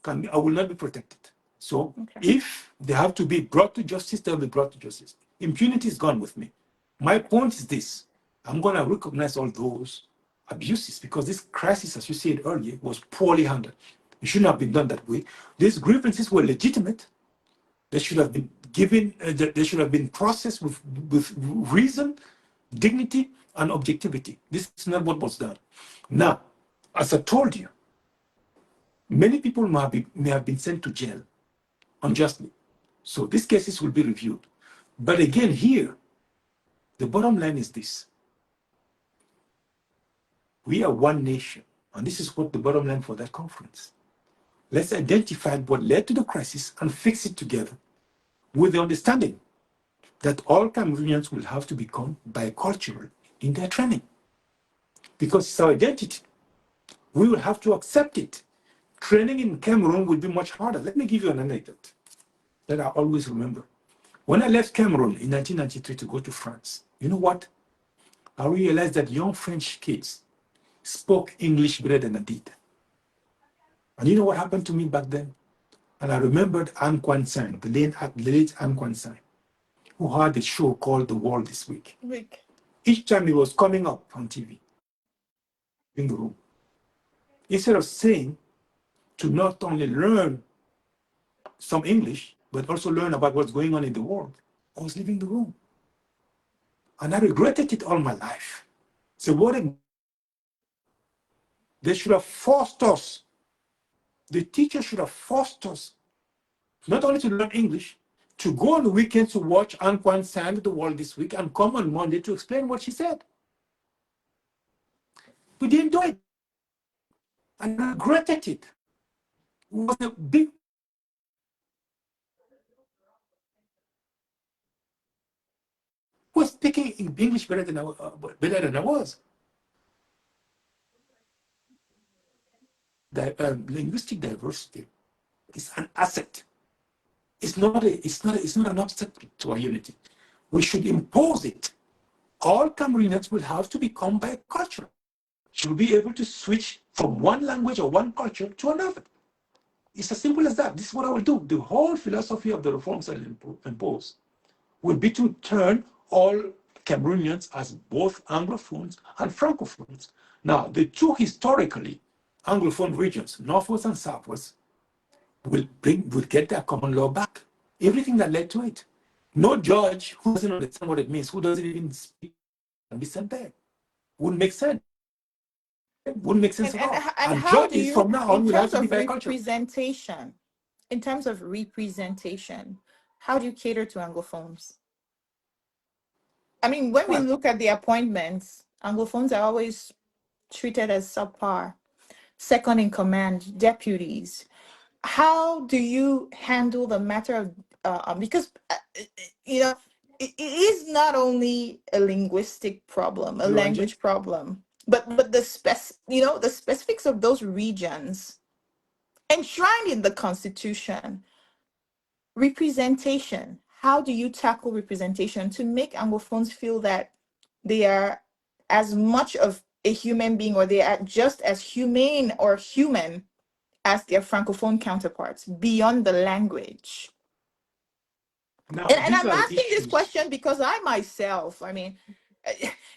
I will not be protected. So if they have to be brought to justice, they'll be brought to justice. Impunity is gone with me. My point is this. I'm going to recognize all those abuses because this crisis, as you said earlier, was poorly handled. It shouldn't have been done that way. These grievances were legitimate. They should have been given, they should have been processed with reason, dignity, and objectivity. This is not what was done. Now, as I told you, many people may have been sent to jail unjustly. So these cases will be reviewed. But again, here, the bottom line is this. We are one nation, and this is what the bottom line for that conference. Let's identify what led to the crisis and fix it together with the understanding that all Cameroonians will have to become bicultural in their training because it's our identity. We will have to accept it. Training in Cameroon will be much harder. Let me give you an anecdote that I always remember. When I left Cameroon in 1993 to go to France, you know what? I realized that young French kids spoke English better than I did. And you know what happened to me back then? And I remembered Anne Kwan-Sang, the late Anne Kwan-Sang, who had a show called The World This Week. Each time it was coming up on TV, in the room, instead of saying to not only learn some English, but also learn about what's going on in the world, I was leaving the room. And I regretted it all my life. So they should have forced us. The teacher should have forced us not only to learn English, to go on the weekends to watch Anne Kwan-Sang, The World This Week, and come on Monday to explain what she said. We didn't do it. And I regretted it. It was a big... was speaking English better than I was. Linguistic diversity is an asset. It's not an obstacle to our unity. We should impose it. All Cameroonians will have to become bicultural. Should be able to switch from one language or one culture to another. It's as simple as that. This is what I will do. The whole philosophy of the reforms I impose will be to turn all Cameroonians as both Anglophones and Francophones. Now, the two historically Anglophone regions, Northwest and Southwest, will get their common law back. Everything that led to it. No judge who doesn't understand what it means, who doesn't even speak, can be sent there. Wouldn't make sense. Wouldn't make sense at all. And And how do judges you, from now on in will have terms to be of bicultural. representation, in terms of representation, how do you cater to Anglophones? I mean, when we Well, look at the appointments, Anglophones are always treated as subpar, second in command, deputies. How do you handle the matter of, because, you know, it is not only a linguistic problem, a hello, Angie. language problem, but the specifics of those regions enshrined in the Constitution. Representation. How do you tackle representation to make Anglophones feel that they are as much of a human being, or they are just as humane or human as their Francophone counterparts beyond the language? Now, And these I'm are asking this issues. question because I myself, I mean,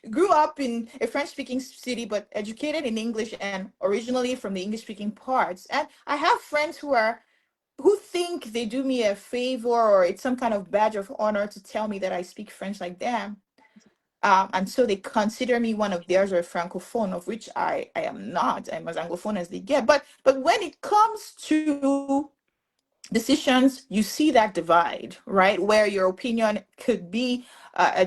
grew up in a French-speaking city, but educated in English and originally from the English-speaking parts. And I have friends who think they do me a favor, or it's some kind of badge of honor to tell me that I speak French like them. And so they consider me one of theirs, or a francophone, of which I am not. I'm as anglophone as they get. But when it comes to decisions, you see that divide, right? Where your opinion could be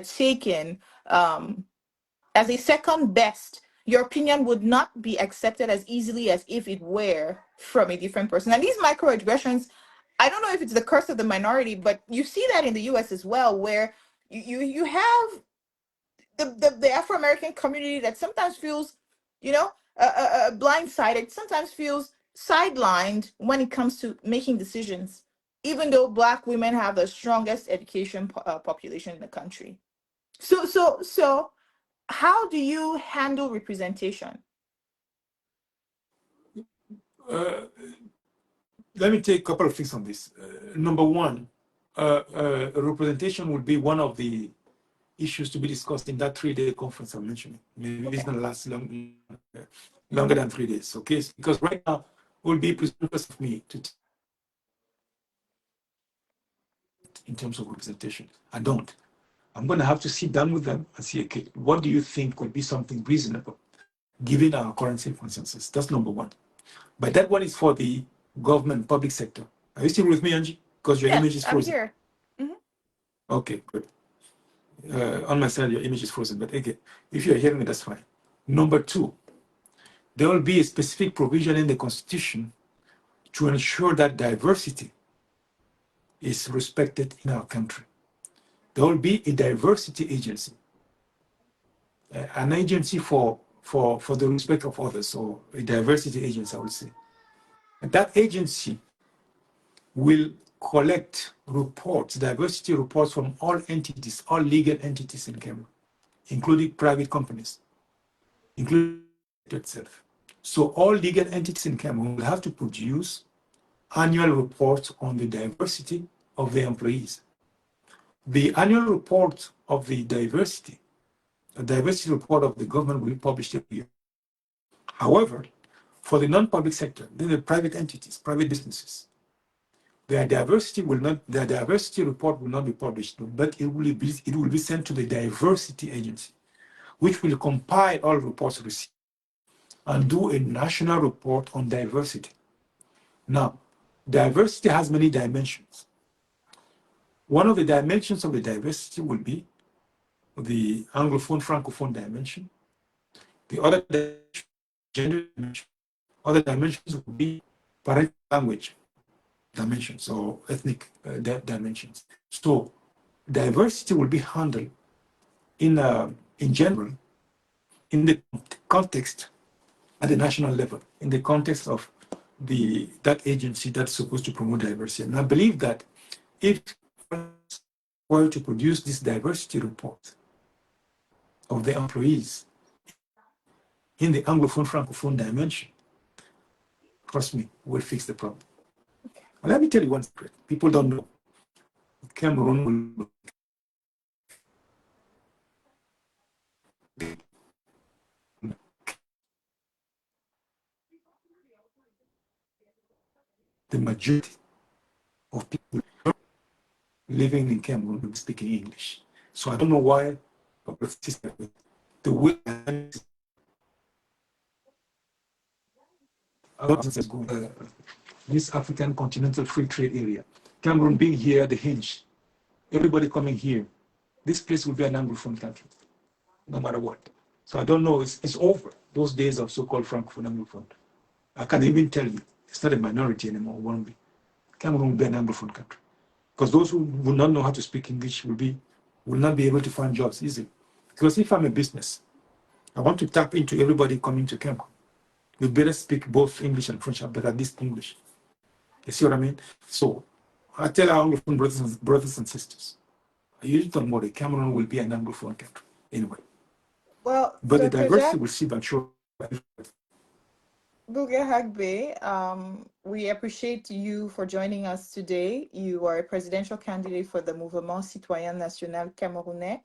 taken as a second best. Your opinion would not be accepted as easily as if it were from a different person. And these microaggressions, I don't know if it's the curse of the minority, but you see that in the US as well, where you have the Afro-American community that sometimes feels, blindsided, sometimes feels sidelined when it comes to making decisions, even though Black women have the strongest education population in the country. So, how do you handle representation? Uh, Let me take a couple of things on this. Number one, representation will be one of the issues to be discussed in that 3-day conference I mentioned. Maybe it's Okay. going to last longer than 3 days, okay? Because right now, it will be presumptuous of me to in terms of representation. I don't. I'm going to have to sit down with them and say, okay, what do you think would be something reasonable given our current circumstances? That's number one. But that one is for the government, public sector. Are you still with me, Angie? Because your image Yes, is I'm frozen. here. Okay, good. On my side, your image is frozen, but again, if you're hearing me, that's fine. Number two, there will be a specific provision in the Constitution to ensure that diversity is respected in our country. There will be a diversity agency, an agency for the respect of others, or a diversity agency, I would say. And that agency will collect reports, diversity reports from all entities, all legal entities in Cameroon, including private companies, including itself. So all legal entities in Cameroon will have to produce annual reports on the diversity of their employees. The annual report of the diversity report of the government will be published every year. However, for the non-public sector, the private entities, private businesses, their diversity report will not be published, but it will be sent to the diversity agency, which will compile all reports received and do a national report on diversity. Now, diversity has many dimensions. One of the dimensions of the diversity will be the Anglophone, Francophone dimension. The other dimension, gender dimension. Other dimensions will be parental language dimensions or ethnic dimensions. So diversity will be handled in general, in the context at the national level, in the context of that agency that's supposed to promote diversity. And I believe that if were to produce this diversity report of the employees in the Anglophone Francophone dimension, trust me, we'll fix the problem. Let me tell you one secret. People don't know. Cameroon will the majority of people living in Cameroon will be speaking English. So I don't know why the way this African continental free trade area, Cameroon being here, the hinge, everybody coming here, this place will be an Anglophone country, no matter what. So I don't know, it's over, those days of so-called Francophone Anglophone. I can't even tell you, it's not a minority anymore, won't be. Cameroon will be an Anglophone country. Because those who will not know how to speak English will not be able to find jobs easily. Because if I'm a business, I want to tap into everybody coming to Cameroon. You better speak both English and French, but at least English. You see what I mean? So I tell our Anglophone brothers and sisters, I usually don't worry, Cameroon will be an Anglophone country anyway. Well, But the Dr. diversity Jacques, will see, I'm sure. BOUGHA HAGBE, we appreciate you for joining us today. You are a presidential candidate for the Mouvement Citoyen National Camerounais,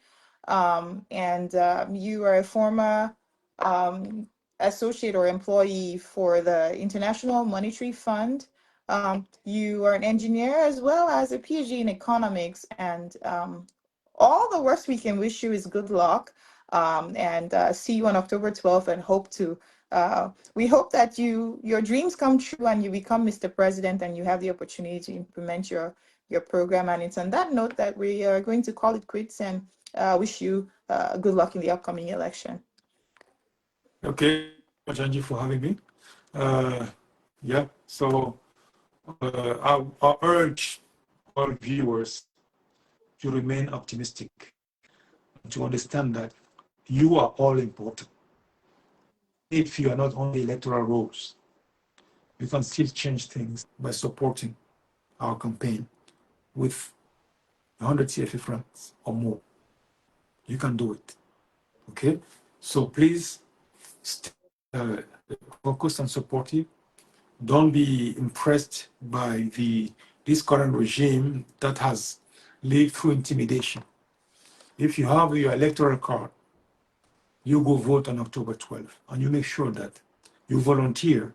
and you are a former associate or employee for the International Monetary Fund. You are an engineer as well as a PhD in economics, and all the worst we can wish you is good luck, and see you on October 12th, and we hope that your dreams come true and you become Mr. President and you have the opportunity to implement your program. And it's on that note that we are going to call it quits and wish you good luck in the upcoming election. Okay, thank you, Angie, for having me. Yeah, so I urge all viewers to remain optimistic, to understand that you are all important. If you are not on the electoral rolls, you can still change things by supporting our campaign with 100 CFA francs or more. You can do it. Okay? So please stay focused and supportive. Don't be impressed by this current regime that has lived through intimidation. If you have your electoral card, you go vote on October 12th, and you make sure that you volunteer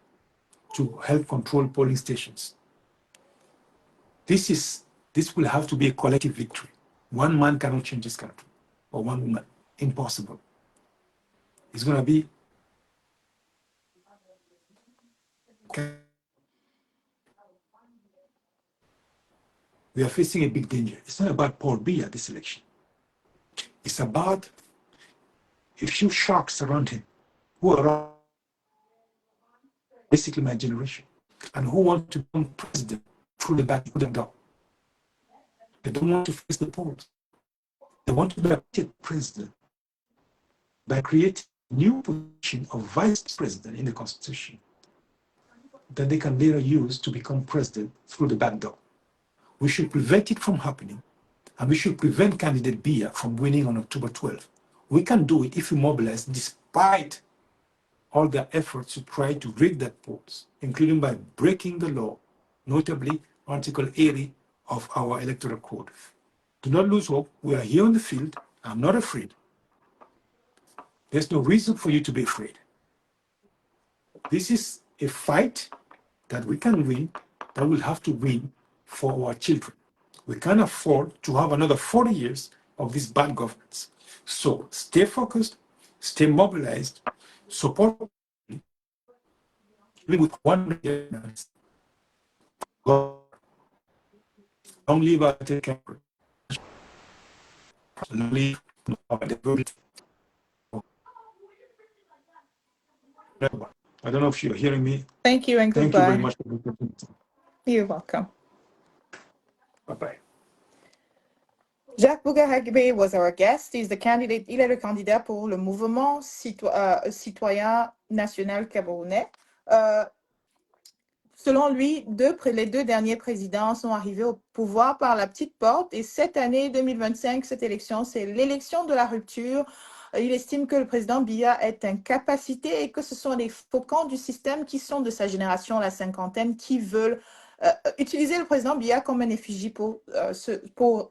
to help control polling stations. This will have to be a collective victory. One man cannot change this country, or one woman. Impossible. It's going to be. We are facing a big danger. It's not about Paul Biya, this election. It's about a few sharks around him who are basically my generation and who want to become president through the back door. They don't want to face the polls. They want to be elected president by creating a new position of vice president in the constitution that they can later use to become president through the back door. We should prevent it from happening, and we should prevent candidate Biya from winning on October 12th. We can do it if we mobilize despite all their efforts to try to rig that polls, including by breaking the law, notably Article 80 of our electoral code. Do not lose hope. We are here on the field. I'm not afraid. There's no reason for you to be afraid. This is a fight that we can win, that we'll have to win for our children. We can't afford to have another 40 years of this bad governance. So stay focused, stay mobilized, support with one God. Don't leave out the camera. Leave I don't know if you're hearing me. Thank you and Thank you very goodbye. much for the opportunity. You're welcome. Bye-bye. Jacques BOUGHA HAGBE was our guest. He's the candidate. Il est le candidat pour le Mouvement Citoyen National Camerounais. Selon lui, les deux derniers présidents sont arrivés au pouvoir par la petite porte. Et cette année 2025, cette élection, c'est l'élection de la rupture. Il estime que le président Biya est incapacité et que ce sont les faucons du système qui sont de sa génération, la cinquantaine, qui veulent utiliser le président Biya comme un effigie pour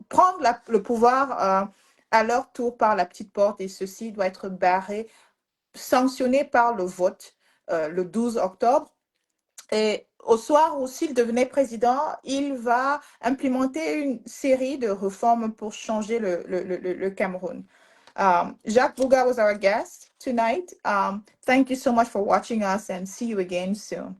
prendre le pouvoir à leur tour par la petite porte, et ceci doit être barré, sanctionné par le vote le 12 octobre. Et au soir où s'il devenait président, il va implémenter une série de réformes pour changer le Cameroun. Jacques BOUGHA was our guest tonight. Thank you so much for watching us, and see you again soon.